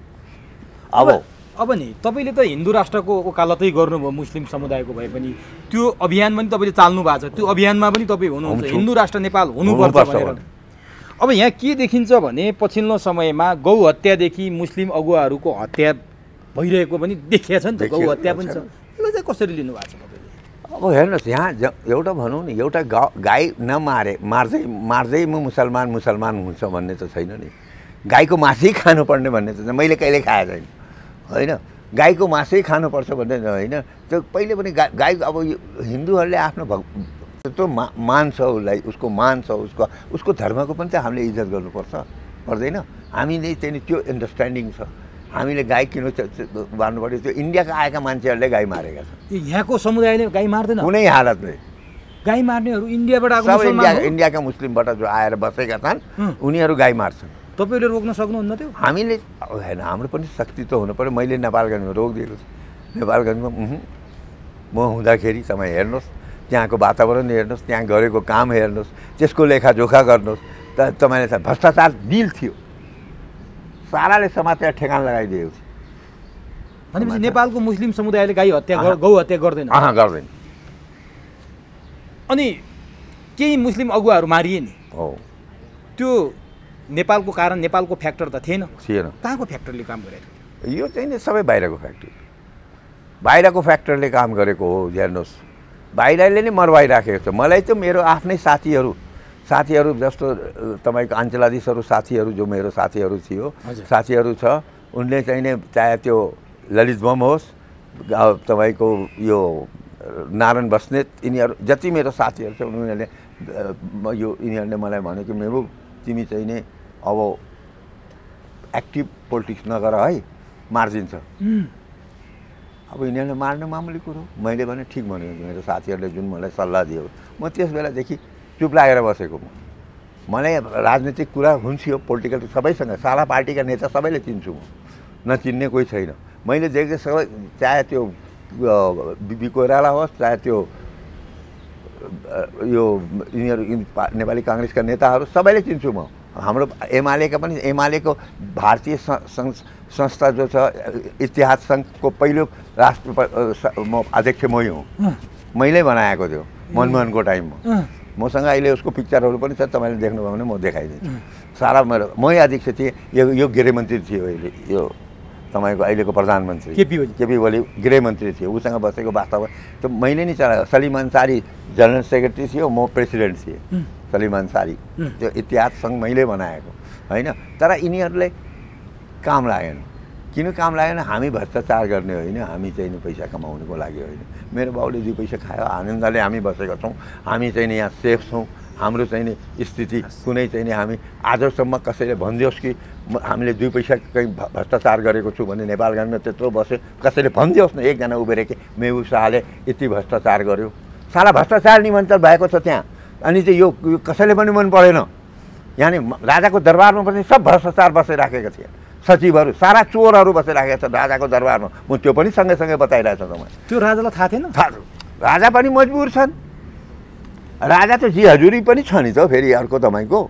अब नि तपाईँले त हिन्दू राष्ट्रको वकालतै गर्नुभयो, मुस्लिम समुदायको भए पनि त्यो अभियान पनि तपाईँले चाल्नु भएको छ। त्यो अभियानमा पनि तपाईँ हुनुहुन्छ, हिन्दू राष्ट्र नेपाल हुनुपर्छ भनेर। अब यहाँ के देखिन्छ भने पछिल्लो समयमा गौ हत्यादेखि मुस्लिम अगुवाहरूको हत्या भइरहेको पनि देखिया छ नि त, गौ हत्या पनि छ। यसलाई चाहिँ कसरी लिनुभएको छ तपाईँले? अब हेर्नुहोस्, यहाँ एउटा भनौँ नि, एउटा गाई मार्दै म मुसलमान हुन्छ भन्ने त छैन नि। गाईको मासै खानुपर्ने भन्ने त मैले कहिले खाएको छैन, होइन? गाईको मासै खानुपर्छ भन्ने होइन। त्यो पहिले पनि गाई, अब हिन्दूहरूले आफ्नो त्यो मान्छ, उसलाई, उसको मान्छ, उसको धर्मको पनि त हामीले इज्जत गर्नुपर्छ, पर्दैन? हामीले चाहिँ त्यो अन्डरस्ट्यान्डिङ छ। हामीले गाई किन मार्नु पऱ्यो? त्यो इन्डियाका आएका मान्छेहरूले गाई मारेका छन्। यहाँको समुदायले गाई मार्दैन कुनै हालतले। गाई मार्नेहरू इन्डियाबाट आएको, इन्डियाका मुस्लिमबाट जो आएर बसेका छन् उनीहरू गाई मार्छन्। तपाईँले रोक्न सक्नुहुन्न त्यो? हामीले होइन, हाम्रो पनि शक्ति त हुनु पऱ्यो। मैले नेपालगञ्जमा रोकिदिएको छु। नेपालगञ्जमा म हुँदाखेरि तपाईँ हेर्नुहोस्, त्यहाँको वातावरण हेर्नुहोस्, त्यहाँ गरेको काम हेर्नुहोस्, त्यसको लेखाजोखा गर्नुहोस्। त तपाईँले भ्रष्टाचार दिल थियो, साराले समातेर ठेगान लगाइदिएको थियो। भनेपछि नेपालको मुस्लिम समुदायले गौ हत्या गर्दैन? गर्दैन। अनि केही मुस्लिम अगुवाहरू मारिए नि, हो, त्यो नेपालको कारण, नेपालको फ्याक्टर त थिएन? कहाँको फ्याक्टरले काम गरेको? यो चाहिँ नि सबै बाहिरको फ्याक्टरले काम गरेको हो। हेर्नुहोस्, बाहिरले नै मरवाइराखेको छ। मलाई त मेरो आफ्नै साथीहरू जस्तो तपाईँको अञ्चलाधीशहरू साथीहरू, जो मेरो साथीहरू छ, उनले चाहिँ नि चाहे त्यो ललित बम होस्, तपाईँको यो नारायण बस्नेत, यिनीहरू जति मेरो साथीहरू छ, यिनीहरूले मलाई भन्यो कि मेहबुब, तिमी चाहिँ नि अब एक्टिभ पोलिटिक्स नगर है, मार्जिन्छ। अब यिनीहरूले मार्नु मामुली कुरो। मैले भने ठिक भन्यो, मेरो साथीहरूले जुन मलाई सल्लाह दियो, म त्यस बेलादेखि चुप लागेर बसेको। मलाई राजनीतिक कुरा हुन्थ्यो, पोलिटिकल सबैसँग, सारा पार्टीका नेता सबैले चिन्छु म, नचिन्ने कोही छैन। मैले देखेको सबै, चाहे त्यो बिपी कोइराला होस्, चाहे त्यो यो यिनीहरू नेपाली काङ्ग्रेसका नेताहरू, सबैले चिन्छु म। हाम्रो एमालेका पनि, एमालेको भारतीय संस्था जो छ, इतिहाद सङ्घको पहिलो अध्यक्ष मै हुँ। मैले बनाएको थियो मनमोहनको टाइममा। मसँग अहिले उसको पिक्चरहरू पनि छ, तपाईँले देख्नुभयो भने म देखाइदिन्छु। सारा मेरो, मै अध्यक्ष थिएँ, यो गृहमन्त्री थियो अहिले, यो तपाईँको अहिलेको प्रधानमन्त्री केपी ओली गृहमन्त्री थियो, उसँग बसेको वास्तव त मैले नै चलाएको। सलिम अन्सारी जनरल सेक्रेटरी थियो, म प्रेसिडेन्ट थिएँ। सलिम अन्सारी, त्यो इतिहाद सङ्घ मैले बनाएको होइन। तर यिनीहरूले काम लागेन। किन काम लागेन? हामी भ्रष्टाचार गर्ने होइन, हामी चाहिँ नि पैसा कमाउनुको लागि होइन। मेरो बाउले 2 पैसा खायो, आनन्दले हामी बसेका छौँ। हामी चाहिँ नि यहाँ सेफ छौँ। हाम्रो चाहिँ नि स्थिति कुनै चाहिँ नि हामी आजसम्म कसैले भनिदियोस् कि हामीले 2 पैसा कहीँ भ्रष्टाचार गरेको छु भने नेपाल गभर्मेन्टमा त्यत्रो बस्यो, कसैले भनिदियोस् न एकजना उभिएर कि मेहबुब शाहले यति भ्रष्टाचार गर्यो। साला भ्रष्टाचार निमन्त्रण भएको छ त्यहाँ। अनि चाहिँ यो कसैले पनि मन परेन। यानि राजाको दरबारमा पनि सब भ्रष्टाचार बसिराखेका थिए। सचिवहरू सारा चोरहरू बसिराखेका छन् राजाको दरबारमा। म त्यो पनि सँगै बताइरहेको छु तपाईँ। त्यो राजालाई थाहा थिएन? राजा पनि मजबुर छन्। राजा त जी हजुरी पनि छ नि त। फेरि अर्को तपाईँको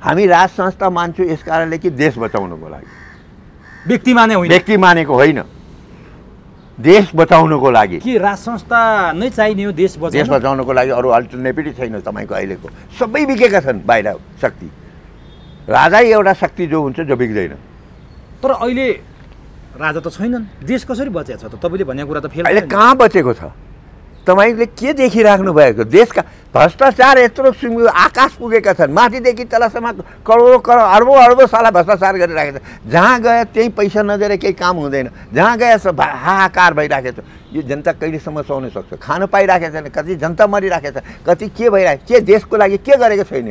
हामी राज संस्था मान्छौँ यस कारणले कि देश बचाउनुको लागि। व्यक्ति माने होइन, व्यक्ति मानेको होइन, देश बचाउनुको लागि। के राज संस्था नै चाहिने हो देश बचाउनुको लागि? अरू अल्टरनेटिभ छैन तपाईँको। अहिलेको सबै बिकेका छन् बाहिर शक्ति। राजा एउटा शक्ति जो हुन्छ जो बिग्दैन। तर अहिले राजा त छैनन्, देश कसरी बचेको छ त? तपाईँले भनेको कुरा त फेरि अहिले कहाँ बचेको छ? तपाईँले के देखिराख्नु भएको? देशका भ्रष्टाचार यत्रो आकाश पुगेका छन्। माथिदेखि तलसम्म करोडौँ अर्बौँ साला भ्रष्टाचार गरिराखेको छ। जहाँ गए त्यहीँ पैसा नदिएर केही काम हुँदैन। जहाँ गए हाहाकार भइराखेको छ। यो जनता कहिलेसम्म सहन सक्छ? खान पाइराखेको छैन, कति जनता मरिराखेको छ, कति के भइरहेको, के देशको लागि के गरेको छैन,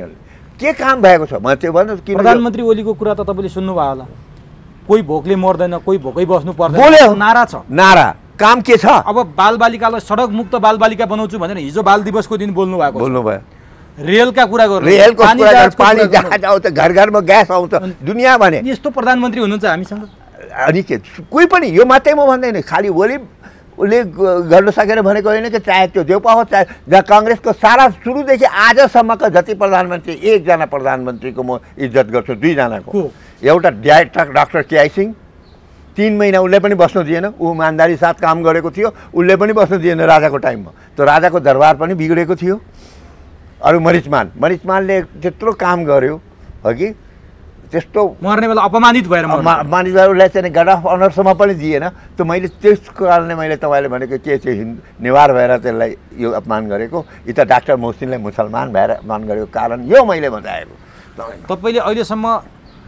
के काम भएको छ? म त्यो भन्नु। प्रधानमन्त्री ओलीको कुरा त तपाईँले सुन्नुभयो होला, कोही भोकले मर्दैन, कोही भोकै बस्नु पर्दैन बोल्यो। नारा छ, नारा काम के छ? अब बालबालिकालाई सडक मुक्त बालबालिका बनाउँछु भनेर हिजो बाल दिवसको दिन बोल्नुभयो। रेलका कुरा गर्नु, रेलको पानी जहाँ आउँछ, घर घरमा ग्यास आउँछ, दुनियाँ भने यस्तो प्रधानमन्त्री हुनुहुन्छ हामीसँग। अनि के कोही पनि यो मात्रै म भन्दैन, खालि उसले गर्न सकेर भनेको होइन कि चाहे त्यो देउपा हो चाहे जहाँ काङ्ग्रेसको सारा सुरुदेखि आजसम्मका जति प्रधानमन्त्री, एकजना प्रधानमन्त्रीको म इज्जत गर्छु, 2 जनाको। एउटा डाक्टर केआई सिंह, 3 महिना उसले पनि बस्नु दिएन। ऊ इमान्दारी साथ काम गरेको थियो, उसले पनि बस्नु दिएन राजाको टाइममा। त्यो राजाको दरबार पनि बिग्रेको थियो। अरू मरिचमानले त्यत्रो काम गर्यो कि त्यस्तो मर्ने बेला अपमानित भएर अपमानित भएर उसलाई चाहिँ गार्ड अफ अनरसम्म पनि दिएन। त मैले त्यसको कारणले मैले तपाईँले भनेको के चाहिँ नेवार भएर त्यसलाई यो अपमान गरेको, यता डाक्टर मोहसिनलाई मुसलमान भएर अपमान गरेको कारण यो मैले बताएको। तपाईँले अहिलेसम्म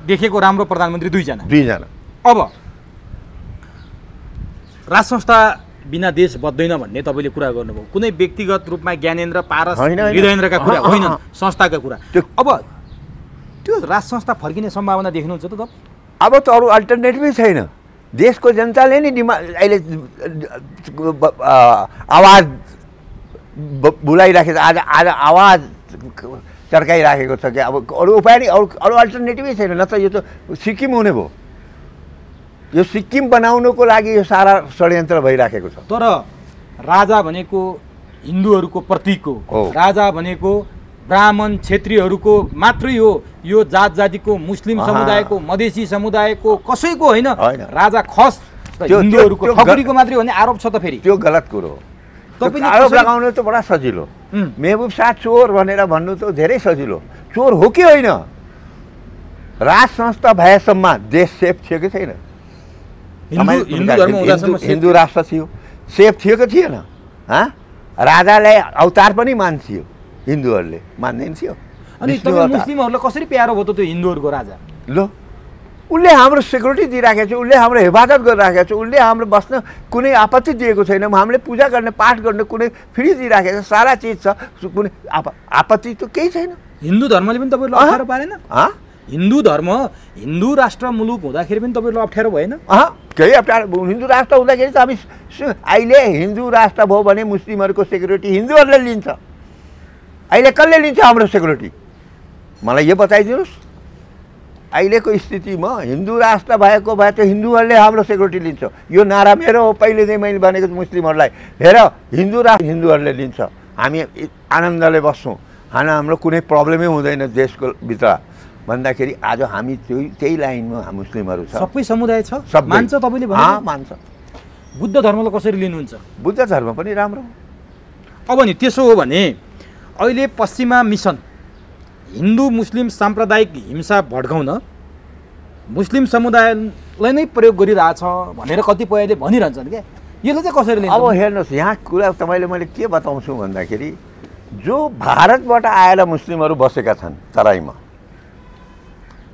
देखेको राम्रो प्रधानमन्त्री 2 जना। अब राज संस्था बिना देश बच्दैन भन्ने तपाईँले कुरा गर्नुभयो। कुनै व्यक्तिगत रूपमा ज्ञानेन्द्र, पारस, हृदयेन्द्रका कुरा होइन, संस्थाका कुरा। अब त्यो राज संस्था फर्किने सम्भावना देख्नुहुन्छ त तपाईँ? अब त अरू अल्टरनेटिभै छैन। देशको जनताले नि अहिले आवाज बुलाइराखेको छ। आज आवाज चर्काइराखेको छ कि अब अरू उपाय नि, अरू अल्टरनेटिभै छैन। न त यो त सिक्किम हुने भयो। यो सिक्किम बनाउनुको लागि यो सारा षड्यन्त्र भइराखेको छ। तर राजा भनेको हिन्दूहरूको प्रतीक हो। राजा भनेको ब्राह्मण क्षेत्रीहरूको मात्रै हो। यो जात जातिको, मुस्लिम समुदायको, मधेसी समुदायको कसैको होइन। राजा खस हिन्दूहरूको ठकुरीको मात्रै भन्ने आरोप छ त। फेरि त्यो गलत कुरो हो। आरोप लगाउनु त बडा सजिलो। मेहबुब शाह चोर भनेर भन्नु त धेरै सजिलो। चोर हो कि होइन? राज संस्था भएसम्म देश सेफ थियो कि छैन? हिन्दू राष्ट्र थियो, सेफ थियो कि थिएन? राजालाई अवतार पनि मान्थ्यो, हिन्दूहरूले मान्दैन थियो। अनि तपाईँ मुस्लिमहरूलाई कसरी प्यारो भयो त त्यो हिन्दूहरूको राजा? ल उसले हाम्रो सेक्युरिटी दिइराखेको छ, उसले हाम्रो हेफाजत गरिराखेको छ, उसले हाम्रो बस्न कुनै आपत्ति दिएको छैन। हामीले पूजा गर्ने, पाठ गर्ने कुनै फ्री दिइराखेको छ, सारा चिज छ, कुनै आपत्ति त केही छैन। हिन्दू धर्मले पनि तपाईँलाई अप्ठ्यारो पारेन? हिन्दू धर्म, हिन्दू राष्ट्र मुलुक हुँदाखेरि पनि तपाईँलाई अप्ठ्यारो भएन? केही अप्ठ्यारो। हिन्दू राष्ट्र हुँदाखेरि त हामी अहिले हिन्दू राष्ट्र भयो भने मुस्लिमहरूको सेक्युरिटी हिन्दूहरूले लिन्छ। अहिले कसले लिन्छ हाम्रो सेक्युरिटी? मलाई यो बताइदिनुहोस्। अहिलेको स्थितिमा हिन्दू राष्ट्र भएको भए त हिन्दूहरूले हाम्रो सेक्युरिटी लिन्छ। यो नारा मेरो हो, पहिलेदेखि मैले भनेको मुस्लिमहरूलाई, हेर हिन्दू राष्ट्र हिन्दूहरूले लिन्छ, हामी आनन्दले बस्छौँ, हाम्रो कुनै प्रब्लमै हुँदैन देशको भित्र भन्दाखेरि आज हामी त्यही लाइनमा मुस्लिमहरू छ। सबै समुदाय छ, मान्छ तपाईँले भने? मान्छ। बुद्ध धर्मलाई कसरी लिनुहुन्छ? बुद्ध धर्म पनि राम्रो। अब नि त्यसो हो भने अहिले पश्चिमा मिसन हिन्दू मुस्लिम साम्प्रदायिक हिंसा भड्काउन मुस्लिम समुदायलाई नै प्रयोग गरिरहेछ भनेर कतिपयले भनिरहन्छन् क्या। यसले चाहिँ कसरी लिन्छ? अब हेर्नुहोस्, यहाँ कुरा तपाईँले मैले के बताउँछु भन्दाखेरि जो भारतबाट आएर मुस्लिमहरू बसेका छन् तराईमा,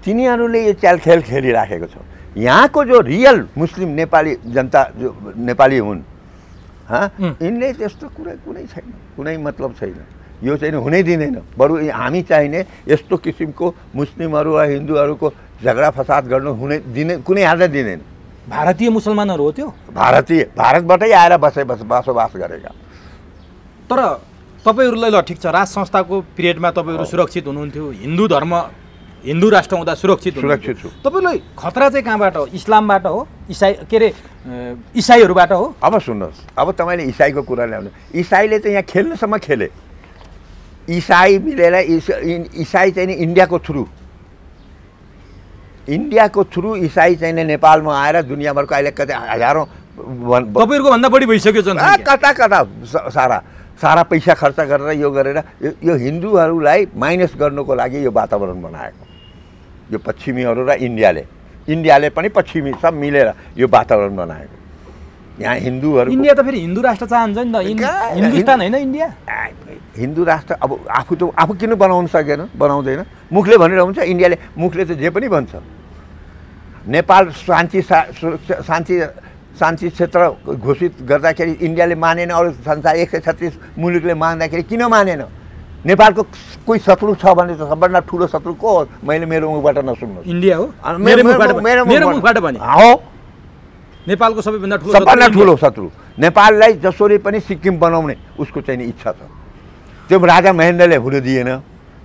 तिनीहरूले यो चाल खेल खेलिराखेको छ। यहाँको जो रियल मुस्लिम नेपाली जनता जो नेपाली हुन् यिनले त्यस्तो कुरा कुनै छैन, कुनै मतलब छैन। यो चाहिँ हुनै दिँदैन। बरु हामी चाहिने यस्तो किसिमको मुस्लिमहरू वा हिन्दूहरूको झगडा फसाद गर्नु हुनै दिने, कुनै आधार दिँदैन। भारतीय मुसलमानहरू हो त्यो, भारतबाटै आएर बसोबास गरेका। तर तपाईँहरूलाई ल ठिक छ, राज संस्थाको पिरियडमा तपाईँहरू सुरक्षित हुनुहुन्थ्यो, हिन्दू राष्ट्र हुँदा सुरक्षित छु। तपाईँलाई खतरा चाहिँ कहाँबाट हो? इस्लामबाट हो, इसाईहरूबाट हो? अब सुन्नुहोस्, अब तपाईँले इसाईको कुरा ल्याउनु, इसाईले चाहिँ यहाँ खेल्नुसम्म खेले। इसाई मिलेर इसाई चाहिँ इन्डियाको थ्रु इसाई चाहिँ नेपालमा आएर दुनियाँभरको अहिले कतै हजारौँ तपाईँहरूको भन्दा बढी भइसक्यो कता सारा पैसा खर्च गरेर यो गरेर यो हिन्दूहरूलाई माइनस गर्नुको लागि यो वातावरण बनाएको, यो पश्चिमीहरू र इन्डियाले पनि पश्चिमी सब मिलेर यो वातावरण बनाएको। यहाँ हिन्दूहरू, इन्डिया त फेरि हिन्दू राष्ट्र चाहन्छ नि त, हिन्दुस्तान होइन इन्डिया। हिन्दू राष्ट्र अब आफू किन बनाउन सकेन, बनाउँदैन। मुखले भनिरहेको हुन्छ, इन्डियाले मुखले त जे पनि भन्छ। नेपाल शान्ति क्षेत्र घोषित गर्दाखेरि इन्डियाले मानेन, अरू संसार 136 मुलुकले मान्दाखेरि किन मानेन? नेपालको कोही शत्रु छ भने त सबभन्दा ठुलो शत्रु को हो? मैले मेरो मुखबाट नसुन्नु, इन्डिया हो। मेरो मुखबाट भने हो, नेपालको सबैभन्दा ठुलो शत्रु। नेपाललाई जसरी पनि सिक्किम बनाउने उसको चाहिँ इच्छा छ। त्यो राजा महेन्द्रले हुन दिएन,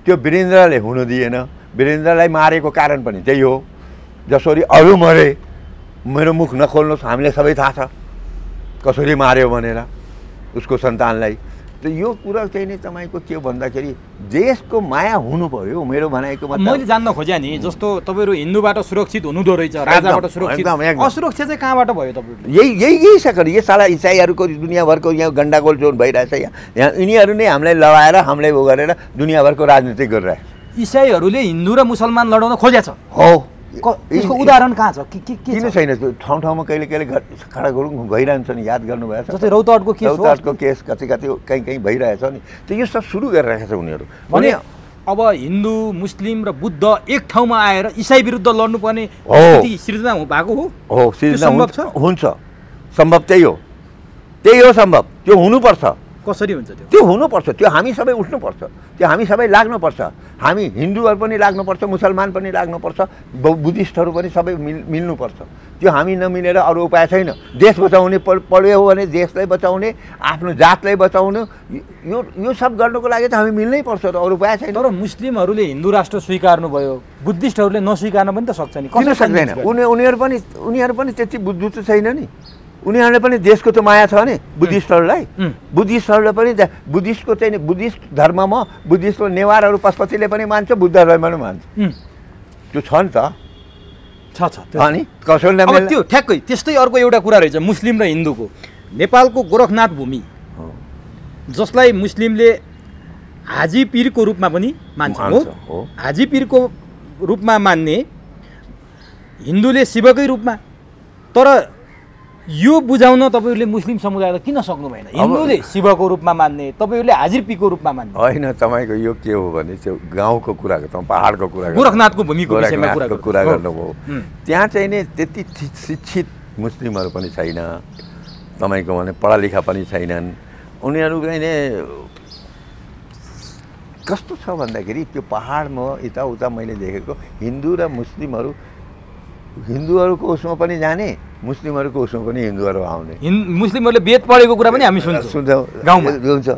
त्यो वीरेन्द्रले हुन दिएन। वीरेन्द्रलाई मारेको कारण पनि त्यही हो। जसरी अरू मरे, मेरो मुख नखोल्नुहोस्, हामीलाई सबै थाहा छ कसरी मार्यो भनेर उसको सन्तानलाई। त यो कुरा चाहिँ नि तपाईँको के भन्दाखेरि देशको माया हुनु पर्यो। मेरो भनाइको मतलब मैले जान्न खोजेँ नि, जस्तो तपाईँहरू हिन्दूबाट सुरक्षित हुनुहुँदो रहेछ, राजाबाट सुरक्षित, असुरक्षा चाहिँ कहाँबाट भयो तपाईँहरूले? यही सकेन। यो साला इसाईहरूको दुनियाँभरको यहाँ गण्डागोल जोन भइरहेछ। यहाँ यिनीहरू नै हामीलाई लडाएर हामीलाई उ गरेर दुनियाँभरको राजनीति गरिरहेछ। इसाईहरूले हिन्दू र मुसलमान लडाउन खोजेछ हो। यसको उदाहरण कहाँ छ? किन छैन? ठाउँ ठाउँमा कहिले खडा गरौँ भइरहन्छ नि, याद गर्नुभएछ? जस्तै रौतहटको केस कहीँ भइरहेछ नि। त यो सब सुरु गरिरहेको छ उनीहरू। भने अब हिन्दू मुस्लिम र बुद्ध एक ठाउँमा आएर इसाई विरुद्ध लड्नुपर्ने सिर्जना भएको हो? सिर्जना हुन्छ, सम्भव त्यही हो सम्भव। त्यो हुनुपर्छ। कसरी हुन्छ त्यो हुनुपर्छ। त्यो हामी सबै उठ्नुपर्छ, त्यो हामी सबै लाग्नुपर्छ। हामी हिन्दूहरू पनि लाग्नुपर्छ, मुसलमान पनि लाग्नुपर्छ, बुद्धिस्टहरू पनि सबै मिल्नुपर्छ। त्यो हामी नमिलेर अरू उपाय छैन। देश बचाउने पर्यो हो भने देशलाई बचाउने, आफ्नो जातलाई बचाउनु, यो सब गर्नुको लागि त हामी मिल्नै पर्छ, अरू उपाय छैन। तर मुस्लिमहरूले हिन्दू राष्ट्र स्वीकार्नु भयो, बुद्धिस्टहरूले नस्वीकार्न पनि त सक्छ नि? किन सक्दैन? उनीहरू पनि त्यति बुद्धि त छैन नि। उनीहरूले पनि देशको त माया छ नि बुद्धिस्टहरूलाई। बुद्धिस्टहरूले पनि बुद्धिस्टको चाहिँ बुद्धिस्ट धर्ममा बुद्धिस्टको नेवारहरू पशुपतिले पनि मान्छ, बुद्ध धर्म पनि मान्छ। त्यो छ नि त, अनि कसैले त्यो ठ्याक्कै त्यस्तै। अर्को एउटा कुरा रहेछ मुस्लिम र हिन्दूको। नेपालको गोरखनाथ भूमि, जसलाई मुस्लिमले हाजी पीरको रूपमा पनि मान्छ, हाजी पीरको रूपमा मान्ने, हिन्दूले शिवकै रूपमा। तर यो बुझाउन तपाईँहरूले मुस्लिम समुदायलाई किन सक्नु भएन? हिन्दूले शिवको रूपमा मान्ने, तपाईँहरूले हाजिर पीरको रूपमा मान्ने। होइन, तपाईँको यो के हो भने त्यो गाउँको कुरा, पहाडको कुरा, गोरखनाथको भूमिको कुरा गर्नुभयो। त्यहाँ चाहिँ नि त्यति शिक्षित मुस्लिमहरू पनि छैन, तपाईँको भने पढालेखा पनि छैनन्। उनीहरू चाहिँ नि कस्तो छ भन्दाखेरि त्यो पहाडमा यताउता मैले देखेको हिन्दू र मुस्लिमहरू, हिन्दूहरूको उसमा पनि जाने, मुस्लिमहरूको उसमा पनि हिन्दूहरू आउने। मुस्लिमहरूले वेद पढेको कुरा पनि हामी सुन्छौँ गाउँमा हुन्छ,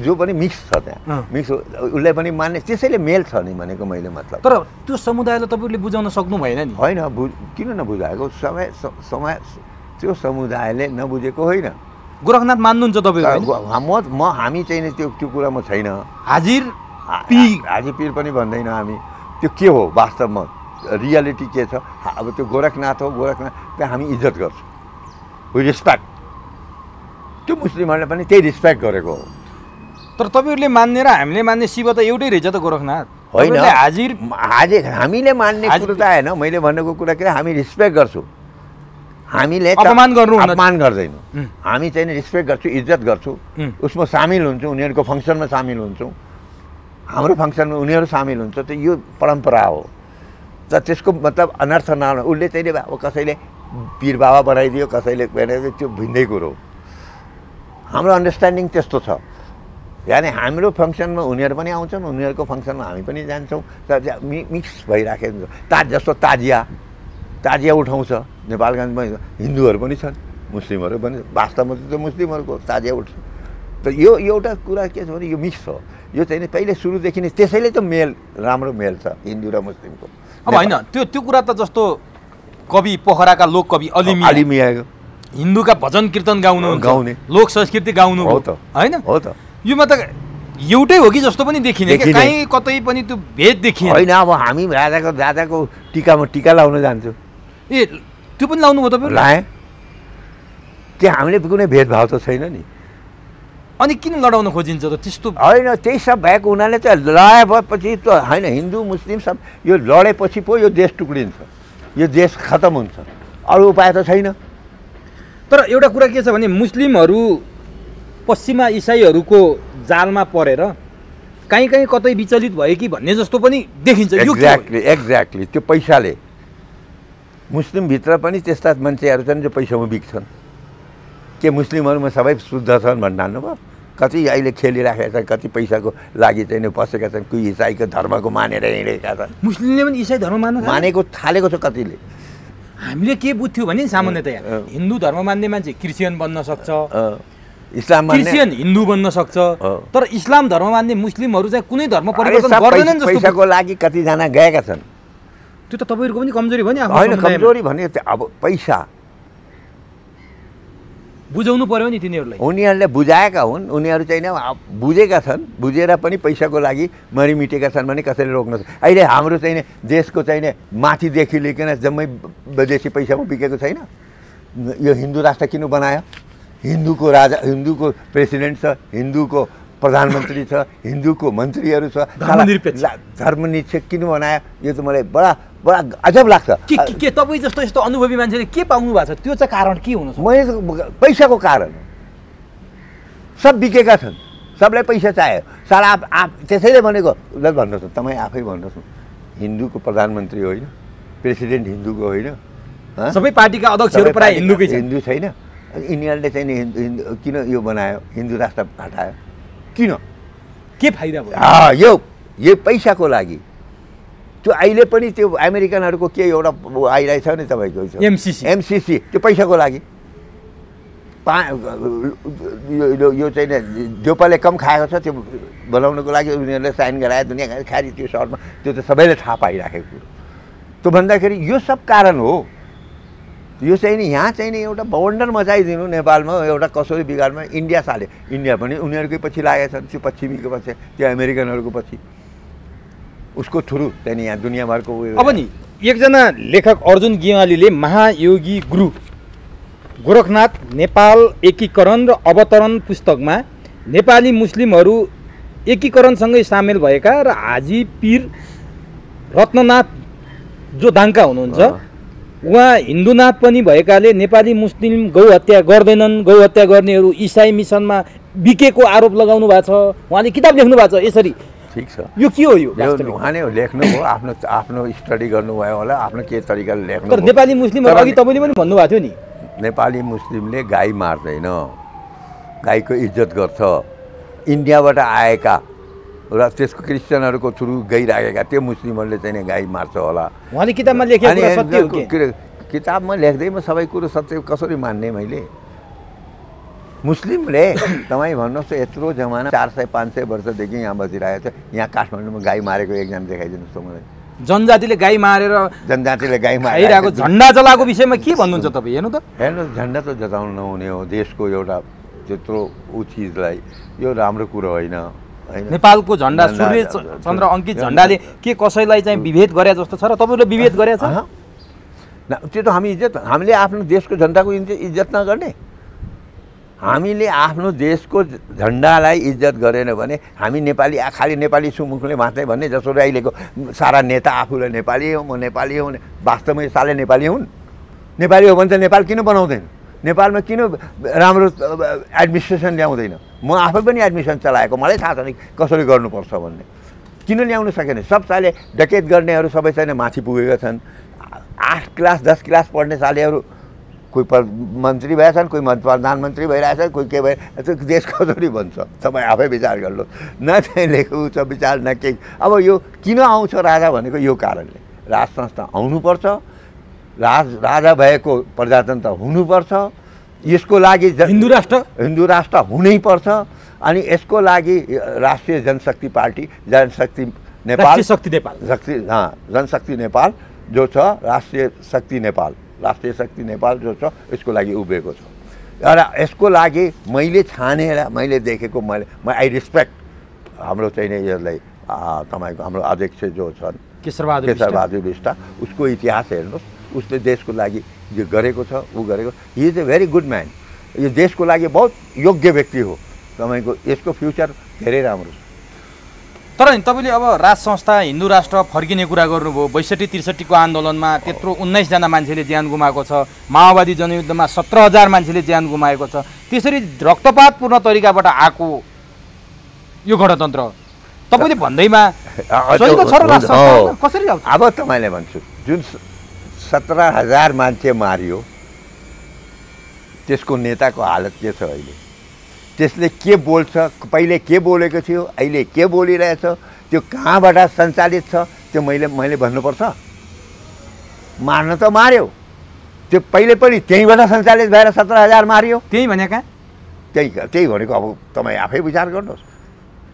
जो पनि मिक्स छ त्यहाँ, मिक्स उसलाई पनि मान्ने, त्यसैले मेल छ नि भनेको मैले मतलब। तर त्यो समुदायलाई तपाईँहरूले बुझाउन सक्नु भएन नि? होइन, किन नबुझाएको? समय त्यो समुदायले नबुझेको होइन। गोरखनाथ मान्नुहुन्छ तपाईँहरू? हामी चाहिँ त्यो कुरामा छैन। हाजिर पीर पनि भन्दैन हामी। त्यो के हो वास्तवमा, रियालिटी के छ? अब त्यो गोरखनाथ हो, गोरखनाथ त्यहाँ हामी इज्जत गर्छौँ, वी रेस्पेक्ट। त्यो मुस्लिमहरूले पनि त्यही रेस्पेक्ट गरेको हो। तर तपाईँहरूले मान्ने र हामीले मान्ने शिव त एउटै रहेछ त गोरखनाथ? होइन, हाजिर हामीले मान्ने कुरो त आएन। मैले भनेको कुरा के, हामी रेस्पेक्ट गर्छौँ, हामीले अपमान गर्दैनौँ। हामी चाहिँ रेस्पेक्ट गर्छौँ, इज्जत गर्छौँ, उसमा सामेल हुन्छौँ, उनीहरूको फङ्सनमा सामेल हुन्छौँ, हाम्रो फङ्सनमा उनीहरू सामेल हुन्छ। त यो परम्परा हो। त त्यसको मतलब अनर्थ नहुनु उसले चाहिँ अब कसैले पीर बाबा बनाइदियो कसैले बनाइदियो त्यो भिन्दै कुरो हो हाम्रो अन्डरस्ट्यान्डिङ त्यस्तो छ यानी हाम्रो फङ्सनमा उनीहरू पनि आउँछन् उनीहरूको फङ्सनमा हामी पनि जान्छौँ तर मिक्स भइराखेको जस्तो ताजिया उठाउँछ नेपालगञ्जमा हिन्दूहरू पनि छन् मुस्लिमहरू पनि वास्तवमा त मुस्लिमहरूको ताजिया उठ्छ त यो एउटा कुरा के छ भने यो मिक्स हो यो चाहिँ पहिले सुरुदेखि नै त्यसैले त राम्रो मेल छ हिन्दू र मुस्लिमको अब होइन त्यो कुरा त जस्तो कवि पोखराका लोक कवि अलिमिया हिन्दूका भजन कीर्तन गाउने लोक संस्कृति गाउनु हो त होइन हो त यो मतलब एउटै हो कि जस्तो पनि देखिने कि कहीँ कतै पनि त्यो भेद देखिएन होइन अब हामी राजाको टिकामा टिका लाउन जान्छौँ ए त्यो पनि लाउनु हो तपाईँ लाएँ त्यो हामीले कुनै भेदभाव त छैन नि अनि किन लडाउन खोजिन्छ त त्यस्तो होइन त्यही सब भएको हुनाले त लडाएपछि त होइन हिन्दू मुस्लिम सब यो लडेपछि पो यो देश टुक्रिन्छ यो देश खतम हुन्छ अरू उपाय त छैन तर एउटा कुरा के छ भने मुस्लिमहरू पश्चिमा इसाईहरूको जालमा परेर कहीँ कतै विचलित भयो कि भन्ने जस्तो पनि देखिन्छ एक्ज्याक्टली त्यो पैसाले मुस्लिमभित्र पनि त्यस्ता मान्छेहरू छन् जो पैसामा बिक्छन् के मुस्लिमहरूमा सबै शुद्ध छन् भन्नु हाल्नुभयो कति अहिले खेलिराखेका छन् कति पैसाको लागि चाहिँ बसेका छन् कोही इसाईको धर्मको मानेर हिँडेका छन् मुस्लिमले पनि इसाई धर्म मानेको थालेको छ कतिले हामीले के बुझ्थ्यो भने सामान्यतया हिन्दू धर्म मान्ने मान्छे क्रिस्चियन बन्न सक्छ इस्लाम क्रिस्चियन हिन्दू बन्न सक्छ तर इस्लाम धर्म मान्ने मुस्लिमहरू चाहिँ कुनै धर्म परिवर्तन गर्दैनन् जस्तो पैसाको लागि कतिजना गएका छन् त्यो त तपाईँहरूको पनि कमजोरी भयो नि होइन कमजोरी भने अब पैसा बुझाउनु पर्यो नि तिनीहरूलाई उनीहरूले बुझाएका हुन् उनीहरू चाहिँ बुझेका छन् बुझेर पनि पैसाको लागि मरिमिटेका छन् भने कसैले रोक्न अहिले हाम्रो चाहिँ देशको चाहिँ माथिदेखि लिएर जम्मै विदेशी पैसामा बिकेको छैन यो हिन्दू राष्ट्र किन बनायो हिन्दूको राजा हिन्दूको प्रेसिडेन्ट छ हिन्दूको प्रधानमन्त्री छ हिन्दूको मन्त्रीहरू छ धर्मनिरपेक्ष किन बनायो यो त मलाई बडा अजब लाग्छ के तपाईँ जस्तो यस्तो अनुभवी मान्छेले के पाउनु भएको छ त्यो चाहिँ कारण के हुनु मैले पैसाको कारण सब बिकेका छन् सबलाई पैसा चाहियो साला आप त्यसैले भनेको ल भन्नुहोस् तपाईँ आफै भन्नुहोस् हिन्दूको प्रधानमन्त्री होइन प्रेसिडेन्ट हिन्दूको होइन सबै पार्टीका अध्यक्षहरू प्राय हिन्दूकै हिन्दू छैन यिनीहरूले चाहिँ किन यो बनायो हिन्दू राष्ट्र हटायो किन के फाइदा भयो यो पैसाको लागि त्यो अहिले पनि त्यो अमेरिकनहरूको के एउटा आइरहेछ नि तपाईँको एमसिसी त्यो पैसाको लागि यो चाहिँ देउपाले कम खाएको छ त्यो बनाउनको लागि उनीहरूले साइन गरायो दुनियाँ खाली त्यो सहरमा त्यो त सबैले थाहा पाइराखेको कुरो त्यो भन्दाखेरि यो सब कारण हो यो चाहिँ नि यहाँ चाहिँ नि एउटा बवन्डर मचाइदिनु नेपालमा एउटा कसरी बिगारमा इन्डिया साले इन्डिया पनि उनीहरूकै पछि लागेका छन् त्यो पश्चिमीको पछि त्यो अमेरिकनहरूको पछि उसको थ्रु त्यहाँदेखि यहाँ दुनियाँभरको अब नि एकजना लेखक अर्जुन गेवालीले महायोगी गुरु गोरखनाथ नेपाल एकीकरण र अवतरण पुस्तकमा नेपाली मुस्लिमहरू एकीकरणसँगै सामेल भएका र हाजी पीर रत्ननाथ जो दाङका हुनुहुन्छ उहाँ हिन्दूनाथ पनि भएकाले नेपाली मुस्लिम गौ हत्या गर्दैनन् गौ हत्या गर्नेहरू इसाई मिसनमा बिकेको आरोप लगाउनु भएको छ उहाँले किताब लेख्नु भएको छ यसरी ठिक छ यो के हो यो उहाँले लेख्नुभयो आफ्नो स्टडी गर्नुभयो होला आफ्नो के तरिकाले लेख्नु तर नेपाली मुस्लिमहरू अघि तपाईँले पनि भन्नुभएको थियो नि नेपाली मुस्लिमले गाई मार्दैन गाईको इज्जत गर्छ इन्डियाबाट आएका र त्यसको क्रिस्चियनहरूको थ्रु गइराखेका त्यो मुस्लिमहरूले चाहिँ गाई मार्छ होला उहाँले किताबमा लेखेको सत्य हो के किताबमा लेख्दैमा सबै कुरो सत्य कसरी मान्ने मैले मुस्लिमले तपाईँ भन्नुहोस् यत्रो जमाना 400-500 वर्षदेखि यहाँ बसिरहेको छ यहाँ काठमाडौँमा गाई मारेको एकजना देखाइदिनुहोस् त मलाई जनजातिले गाई मारेर जनजातिले गाई मारिरहेको झन्डा जलाएको विषयमा के भन्नुहुन्छ तपाईँ हेर्नु त हेर्नुहोस् झन्डा त जताउनु नहुने हो देशको एउटा त्यत्रो ऊ चिजलाई यो राम्रो कुरो होइन नेपालको झन्डा सूर्य चन्द्र अङ्कित झन्डाले के कसैलाई चाहिँ विभेद गरे जस्तो छ र तपाईँले विभेद गरेछ त्यो त हामीले आफ्नो देशको झन्डाको इज्जत नगर्ने हामीले आफ्नो देशको झन्डालाई इज्जत गरेन भने हामी नेपाली खालि नेपाली सुमुखले मात्रै भन्ने जसरी अहिलेको सारा नेता आफूलाई नेपाली हो म नेपाली हो भने वास्तवमै साले नेपाली हुन् नेपाली हो भने चाहिँ नेपाल किन बनाउँदैन नेपालमा किन राम्रो एडमिनिस्ट्रेसन ल्याउँदैन म आफै पनि एडमिसन चलाएको मलाई थाहा छ नि कसरी गर्नुपर्छ भन्ने किन ल्याउन सकेन? सबैले डकेट गर्नेहरू सबै चाहिँ माथि पुगेका छन्। 8 क्लास 10 क्लास पढ्ने सालेहरू कोही मन्त्री भएछन्, कोही प्रधानमन्त्री भइरहेछन्, कोही के भइरहेछ। देश कसरी भन्छ तपाईँ आफै विचार गर्नु। न चाहिँ लेख्नु छ विचार न केही। अब यो किन आउँछ राजा भनेको यो कारणले, राज संस्था आउनुपर्छ, राजा भएको प्रजातन्त्र हुनुपर्छ, यसको लागि हिन्दू राष्ट्र हुनैपर्छ। अनि यसको लागि राष्ट्रिय जनशक्ति पार्टी, जनशक्ति नेपाल जनशक्ति नेपाल जो छ, राष्ट्रिय शक्ति नेपाल जो छ, यसको लागि उभिएको छ। र यसको लागि मैले छानेर मैले देखेको आई रिस्पेक्ट हाम्रो चाहिँ नि यसलाई तपाईँको हाम्रो अध्यक्ष जो छन् केशरबहादुर बिष्ट, उसको इतिहास हेर्नुहोस्, उसले देशको लागि जो गरेको छ ऊ गरेको। He is a very good man. यो देशको लागि बहुत योग्य व्यक्ति हो। तपाईँको यसको फ्युचर धेरै राम्रो छ। तर तपाईँले अब राज संस्था हिन्दू राष्ट्र फर्किने कुरा गर्नुभयो। 62-63 को आन्दोलनमा त्यत्रो 19 जना मान्छेले ज्यान गुमाएको छ। माओवादी जनयुद्धमा 17,000 मान्छेले ज्यान गुमाएको छ। त्यसरी रक्तपातपूर्ण तरिकाबाट आएको यो गणतन्त्र तपाईँले भन्दैमा कसरी आउँछ? अब तपाईँले भन्छु, जुन 17,000 मान्छे मारियो त्यसको नेताको हालत के छ अहिले? त्यसले के बोल्छ, पहिले के बोलेको थियो, अहिले के बोलिरहेछ, त्यो कहाँबाट सञ्चालित छ, त्यो मैले भन्नुपर्छ? मार्न त मार्यो, त्यो पहिले पनि त्यहीँबाट सञ्चालित भएर 17,000 मारियो। त्यही भनेका त्यही भनेको। अब तपाईँ आफै विचार गर्नुहोस्।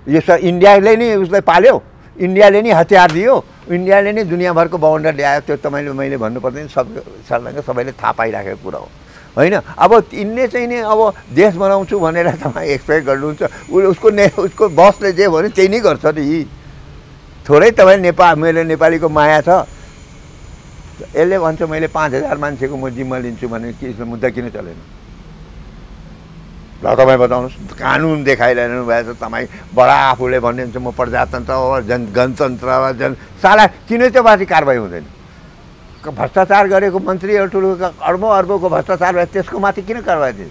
यो इन्डियाले नै उसलाई पाल्यो, इन्डियाले नै हतियार दियो, इन्डियाले नै दुनियाँभरको बवन्डर ल्यायो। त्यो तपाईँले मैले भन्नु पर्दैन, सबैले थाहा पाइराखेको कुरा हो होइन? अब यिनले चाहिँ नि अब देश बनाउँछु भनेर तपाईँ एक्सपेक्ट गर्नुहुन्छ, उसको बसले जे भन्यो त्यही नै गर्छ नि। थोरै तपाईँ मेरो नेपालीको माया छ, यसले भन्छ मैले 5,000 मान्छेको म जिम्मा लिन्छु भने मुद्दा किन चलेन? ल तपाईँ बताउनुहोस्। कानुन देखाइरहनु भएछ तपाईँ, बडा आफूले भन्नुहुन्छ म प्रजातन्त्र हो, गणतन्त्र साला किन त्यो माथि कारवाही हुँदैन? भ्रष्टाचार गरेको मन्त्रीहरू ठुलो अर्बौँ भ्रष्टाचार भयो, त्यसको माथि किन कारवाही दिन्छ?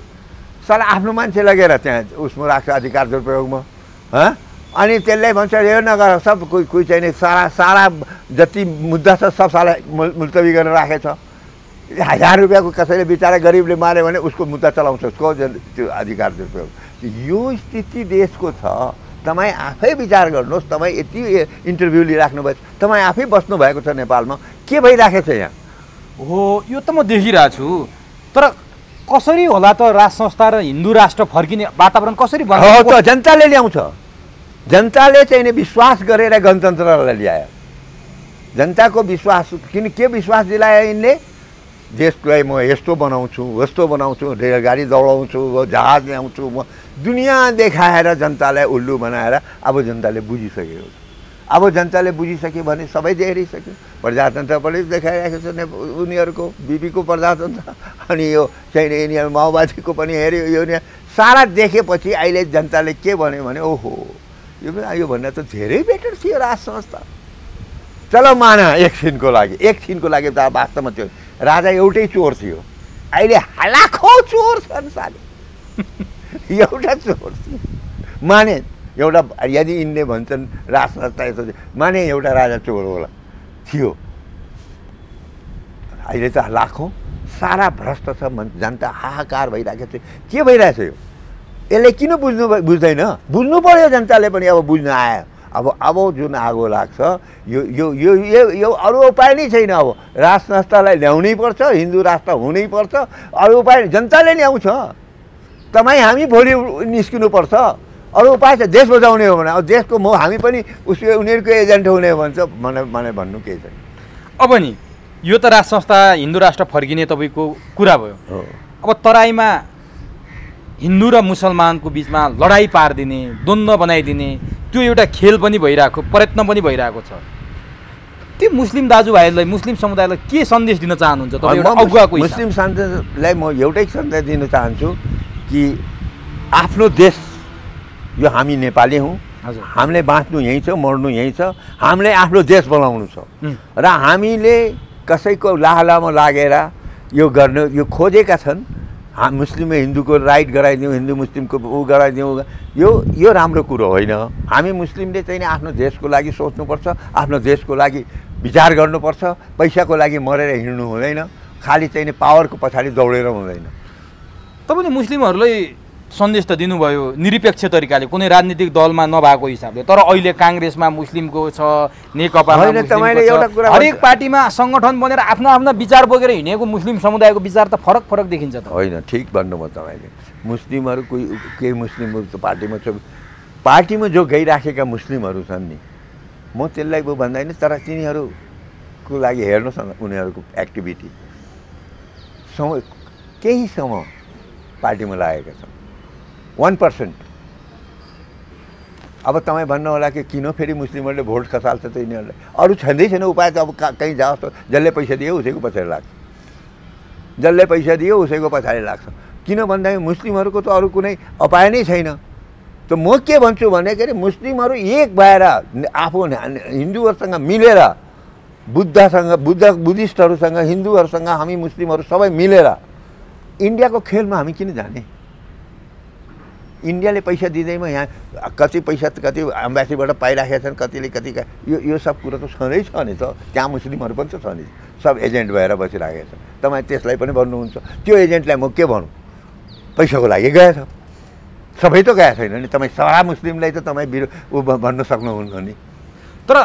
साला आफ्नो मान्छे लगेर त्यहाँ उसमा राख्छ अधिकार दुरुपयोगमा। अनि त्यसलाई भन्छ यो नगर, सब कोही चाहिँ सारा जति मुद्दा छ सब साला मुल्तवी गरेर राखेछ। 1000 रुपियाँको कसैले बिचारा गरिबले माऱ्यो भने उसको मुद्दा चलाउँछ, उसको त्यो अधिकार दुरुपयोग। यो स्थिति देशको छ। तपाईँ आफै विचार गर्नुहोस्। तपाईँ यति इन्टरभ्यू लिइराख्नु भएको, तपाईँ आफै बस्नु भएको छ नेपालमा, के भइराखेको छ यहाँ? हो, यो त म देखिरहेको छु। तर कसरी होला त राज संस्था र हिन्दू राष्ट्र फर्किने वातावरण कसरी बन्छ? त जनताले ल्याउँछ। जनताले चाहिँ नि विश्वास गरेर गणतन्त्रलाई ल्यायो। जनताको विश्वास, के विश्वास दिलायो यिनले? देशलाई म यस्तो बनाउँछु, वस्तो बनाउँछु, रेलगाडी दौडाउँछु, जहाज ल्याउँछु, म दुनियाँ देखाएर जनतालाई उल्लु बनाएर अब जनताले बुझिसकेको छ। अब जनताले बुझिसक्यो भने सबै देखाइसक्यो। प्रजातन्त्र पनि देखाइरहेको छ उनीहरूको, बिपीको प्रजातन्त्र, अनि यो चाहिँ यिनीहरू माओवादीको पनि हेऱ्यो। यो सारा देखेपछि अहिले जनताले के भन्यो भने ओहो योभन्दा त धेरै बेटर थियो राज संस्था। चलो मान एकछिनको लागि त वास्तवमा त्यो राजा एउटै चोर थियो, अहिले लाखौँ चोर छन् साले। एउटा चोर थियो माने, एउटा यदि यिनले भन्छन् राज संस्था यस्तो माने एउटा राजा चोर होला थियो। अहिले त लाखौँ सारा भ्रष्ट छ, जनता हाहाकार भइरहेको छ। के भइरहेछ यो? यसले किन बुझ्दैन? बुझ्नु पर्यो जनताले पनि। अब बुझ्न आयो। अब जुन आगो लाग्छ यो यो यो यो अरू उपाय नै छैन। अब राज संस्थालाई ल्याउनै पर्छ, हिन्दू राष्ट्र हुनै पर्छ। अरू उपाय जनताले ल्याउँछ। तपाईँ हामी भोलि निस्किनुपर्छ। अरू उपाय छ देश बचाउने हो भने अब देशको हामी पनि उसको उनीहरूको एजेन्ट हुने भन्छ। मलाई भन्नु केही छैन। अब नि यो त राज संस्था हिन्दू राष्ट्र फर्किने तपाईँको कुरा भयो। अब तराईमा हिन्दू र मुसलमानको बिचमा लडाइँ पारिदिने, द्वन्द्व बनाइदिने त्यो एउटा खेल पनि भइरहेको, प्रयत्न पनि भइरहेको छ। त्यो मुस्लिम दाजुभाइहरूलाई, मुस्लिम समुदायलाई के सन्देश दिन चाहनुहुन्छ तपाईँ एउटा अगुवाको? मुस्लिम समुदायलाई म एउटै सन्देश दिन चाहन्छु कि आफ्नो देश, यो हामी नेपाली हौँ, हामीले बाँच्नु यहीँ छ, मर्नु यहीँ छ। हामीले आफ्नो देश बनाउनु छ र हामीले कसैको लाहलामा लागेर यो खोजेका छन् मुस्लिमले हिन्दूको राइट गराइदिउँ, हिन्दू मुस्लिमको ऊ गराइदिउँ, यो राम्रो कुरो होइन। हामी मुस्लिमले चाहिँ नि आफ्नो देशको लागि सोच्नुपर्छ, आफ्नो देशको लागि विचार गर्नुपर्छ। पैसाको लागि मरेर हिँड्नु हुँदैन, खालि चाहिँ नि पावरको पछाडि दौडेर हुँदैन। तपाईँले मुस्लिमहरूलाई सन्देश त दिनुभयो निरपेक्ष तरिकाले, कुनै राजनीतिक दलमा नभएको हिसाबले, तर अहिले काङ्ग्रेसमा मुस्लिमको छ, नेकपामा मुस्लिमको छ, हरेक पार्टीमा सङ्गठन बनेर आफ्नो आफ्नो विचार बोकेर हिँडेको मुस्लिम समुदायको विचार त फरक फरक देखिन्छ त। होइन, ठिक भन्नुभयो तपाईँले। मुस्लिमहरू कोही केही मुस्लिमहरू त पार्टीमा छ, पार्टीमा जो गइराखेका मुस्लिमहरू छन् नि, म त्यसलाई भन्दैन, तर तिनीहरूको लागि हेर्नुहोस् न उनीहरूको एक्टिभिटी केही समय पार्टीमा लागेका छन्, 1%। अब तपाईँ भन्नु होला कि किन फेरि मुस्लिमहरूले भोट खसाल्छ त यिनीहरूलाई, अरू छँदै छैन उपाय त। अब कहीँ जाओस् त जसले पैसा दियो उसैको पछाडि लाग्छ, जसले पैसा दियो उसैको पछाडि लाग्छ। किन भन्दाखेरि मुस्लिमहरूको त अरू कुनै उपाय नै छैन। त म के भन्छु भन्दाखेरि मुस्लिमहरू एक भएर आफू हिन्दूहरूसँग मिलेर, बुद्धिस्टहरूसँग हिन्दूहरूसँग हामी मुस्लिमहरू सबै मिलेर इन्डियाको खेलमा हामी किन जाने? इन्डियाले पैसा दिँदैमा यहाँ कति पैसा कति एम्बेसीबाट पाइराखेका छन्, कतिले कति यो सब कुरो त छँदै छ नि त। त्यहाँ मुस्लिमहरू पनि त छ नि, सब एजेन्ट भएर बसिराखेका छन्। तपाईँ त्यसलाई पनि भन्नुहुन्छ, त्यो एजेन्टलाई म के भनौँ? पैसाको लागि गएछ, सबै त गएको छैन नि। तपाईँ सारा मुस्लिमलाई त तपाईँ भन्न सक्नुहुन्न नि। तर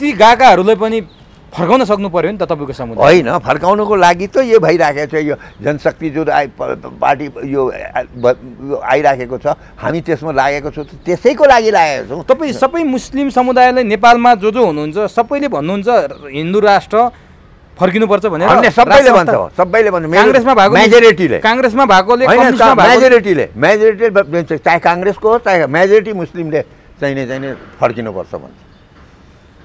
ती गएकाहरूलाई पनि फर्काउन सक्नु पर्यो नि त तपाईँको समुदाय। होइन, फर्काउनुको लागि त यो भइराखेको छ, यो जनशक्ति जो पार्टी यो आइराखेको छ, हामी त्यसमा लागेको छौँ, त्यसैको लागि लागेको छौँ। तपाईँ सबै मुस्लिम समुदायलाई नेपालमा जो हुनुहुन्छ सबैले भन्नुहुन्छ हिन्दू राष्ट्र फर्किनुपर्छ भनेर? सबैले भन्छ, सबैले भन्छ। काङ्ग्रेसमा भएको मेजोरिटीले, काङ्ग्रेसमा भएकोले, मेजोरिटीले चाहे काङ्ग्रेसको होस् चाहे मेजोरिटी मुस्लिमले चाहिँ फर्किनुपर्छ भन्छ।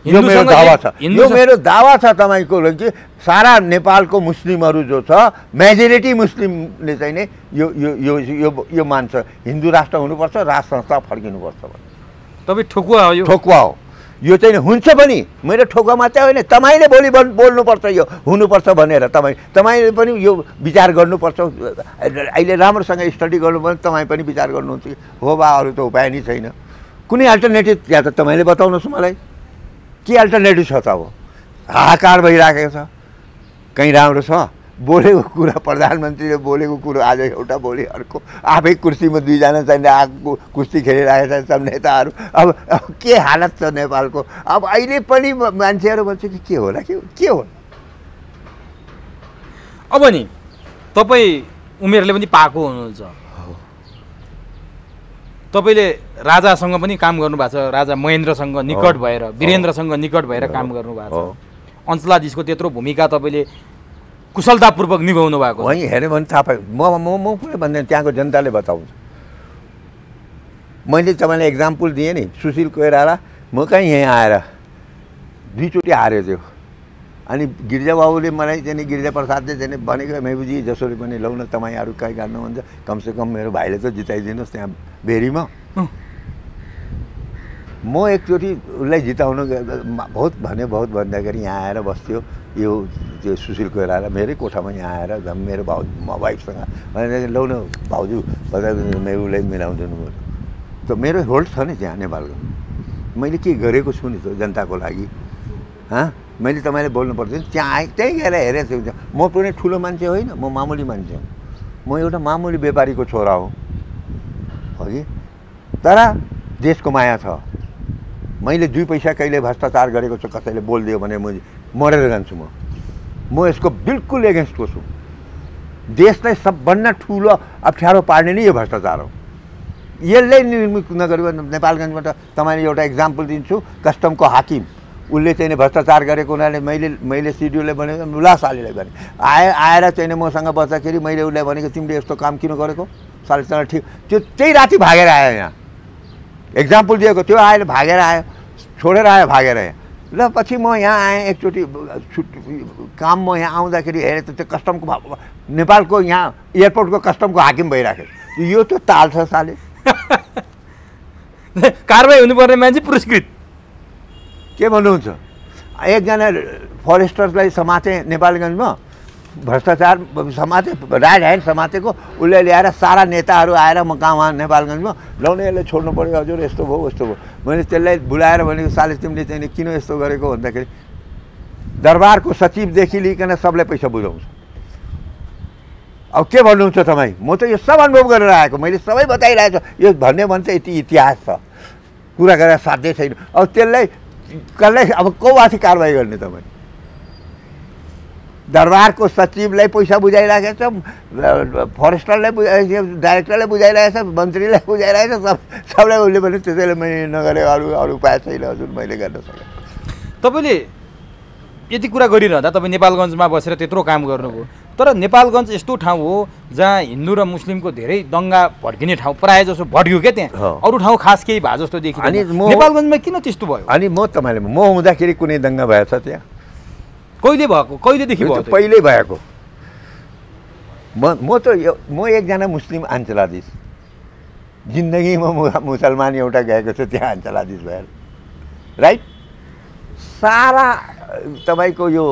यो मेरो दावा छ, यो मेरो दावा छ तपाईँको कि सारा नेपालको मुस्लिमहरू जो छ मेजोरिटी मुस्लिमले चाहिँ नि यो यो यो यो यो मान्छ हिन्दू राष्ट्र हुनुपर्छ, राज संस्था फर्किनुपर्छ भन्छ। तपाईँ ठोकुवा हो, यो ठोकुवा हो। यो चाहिँ हुन्छ पनि, मेरो ठोकुवा मात्रै होइन, तपाईँले भोलि बोल्नुपर्छ यो हुनुपर्छ भनेर। तपाईँले पनि यो विचार गर्नुपर्छ। अहिले राम्रोसँग स्टडी गर्नुपर्छ, तपाईँ पनि विचार गर्नुहुन्छ कि हो बा अरू त उपाय नै छैन, कुनै अल्टरनेटिभ या त तपाईँले बताउनुहोस् मलाई, के अल्टरनेटिभ छ त? अब हाहाकार भइराखेको छ, कहीँ राम्रो छ? बोलेको कुरा, प्रधानमन्त्रीले बोलेको कुरो आज एउटा भोलि अर्को, आफै कुर्सीमा दुईजना चाहिँ आएको कुस्ती खेलिरहेका छन् नेताहरू। अब के हालत छ नेपालको? अब अहिले पनि मान्छेहरू भन्छ कि के होला, के हो? अब नि तपाईँ उमेरले पनि पाएको हुनुहुन्छ, तपाईँले राजासँग पनि काम गर्नुभएको छ, राजा महेन्द्रसँग निकट भएर, वीरेन्द्रसँग निकट भएर काम गर्नुभएको छ। अञ्चलाधीशको त्यत्रो भूमिका तपाईँले कुशलतापूर्वक निभाउनु भएको छ। वहीँ हेऱ्यो भने थाहा पायो। म कुनै भन्दैन, त्यहाँको जनताले बताउँछ। मैले तपाईँलाई एक्जाम्पल दिएँ नि, सुशील कोइराला, म कहीँ यहीँ आएर दुईचोटि हार्यो थियो। अनि गिरिजाबाबुले मलाई चाहिँ गिरिजाप्रसादले चाहिँ भनेको, मेबुजी जसरी पनि लौ न तपाईँहरू कहीँ गर्नुहुन्छ, कमसेकम मेरो भाइले त जिताइदिनुहोस् त्यहाँ भेरीमा। म एकचोटि उसलाई जिताउनु बहुत भन्दाखेरि यहाँ आएर बस्थ्यो यो त्यो सुशील कोइराला मेरै कोठामा यहाँ आएर मेरो वाइफसँग भने लौ न भाउजू मेबुलाई मिलाउँदिनु भयो। त मेरो होल्ड छ नि त्यहाँ नेपालको, मैले के गरेको छु नि त जनताको लागि। मैले तपाईँले बोल्नु पर्दैन, त्यहाँ आएँ त्यहीँ गएर हेरेको छु। म पनि ठुलो मान्छे होइन, म मामुली मान्छे हो, म एउटा मामुली व्यापारीको छोरा हो कि। तर देशको माया छ। मैले 2 पैसा कहिले भ्रष्टाचार गरेको छु कसैले बोलिदियो भने म मरेर जान्छु। म यसको बिल्कुल एगेन्स्टको छु। देशलाई सबभन्दा ठुलो अप्ठ्यारो पार्ने नै यो भ्रष्टाचार हो। यसलाई निर्मुक्त नगरेको नेपालगञ्जबाट तपाईँले एउटा इक्जाम्पल दिन्छु। कस्टमको हाकिम, उसले चाहिँ भ्रष्टाचार गरेको हुनाले मैले सिडिओलाई भनेको मुला सालीलाई भने आएर चाहिँ मसँग बस्दाखेरि मैले उसलाई भनेको तिमीले यस्तो काम किन गरेको सालीसँग ठिक, त्यो त्यही राति भागेर आयो। यहाँ एक्जाम्पल दिएको त्यो आएर भागेर आयो, छोडेर आयो भागेर आयो। ल पछि म यहाँ आएँ एकचोटि काम, म यहाँ आउँदाखेरि हेरेँ त त्यो कस्टमको नेपालको यहाँ एयरपोर्टको कस्टमको हाकिम भइराख्यो। यो त ताल छ साले। कारबाही हुनुपर्ने मान्छे पुरस्कृत। के भन्नुहुन्छ? एकजना फरेस्टरलाई समातेँ नेपालगञ्जमा, भ्रष्टाचार समाते, राइट ह्यान्ड समातेको उसले ल्याएर सारा नेताहरू आएर म कहाँ नेपालगञ्जमा लाउने यसले छोड्नु पऱ्यो हजुर, यस्तो भयो यस्तो भयो। मैले त्यसलाई बुलाएर भनेको साले तिमीले चाहिँ किन यस्तो गरेको भन्दाखेरि दरबारको सचिवदेखि लिइकन सबलाई पैसा बुझाउँछ। अब के भन्नुहुन्छ तपाईँ? म त यो सब अनुभव गरेर आएको, मैले सबै बताइरहेको छु। यो भन्ने भने चाहिँ यति इतिहास छ, कुरा गरेर साध्यै छैन। अब त्यसलाई कसलाई अब कौमाथि कारवाही गर्ने तपाईँ? दरबारको सचिवलाई पैसा बुझाइरहेको छ, फरेस्टरलाई डाइरेक्टरलाई बुझाइरहेको छ, मन्त्रीलाई बुझाइरहेको छ, सबलाई उसले पनि त्यसैले मैले नगरे अरू उपाय छैन हजुर, मैले गर्न सकेँ। तपाईँले यति कुरा गरिरहँदा तपाईँ नेपालगञ्जमा बसेर त्यत्रो काम गर्नुभयो, तर नेपालगञ्ज यस्तो ठाउँ हो जहाँ हिन्दू र मुस्लिमको धेरै दङ्गा भड्किने ठाउँ प्रायः जसो भड्क्यो क्या त्यहाँ, अरू ठाउँ खास केही भए जस्तो देखियो। अनि नेपालगञ्जमा किन त्यस्तो भयो? अनि म हुँदाखेरि कुनै दङ्गा भएछ त्यहाँ? कहिले भएको? कहिलेदेखि भयो? पहिल्यै भएको। म एकजना मुस्लिम अञ्चलाधीश, जिन्दगीमा मुसलमान एउटा गएको छ त्यहाँ अञ्चलाधीश भएर, राइट? सारा तपाईँको यो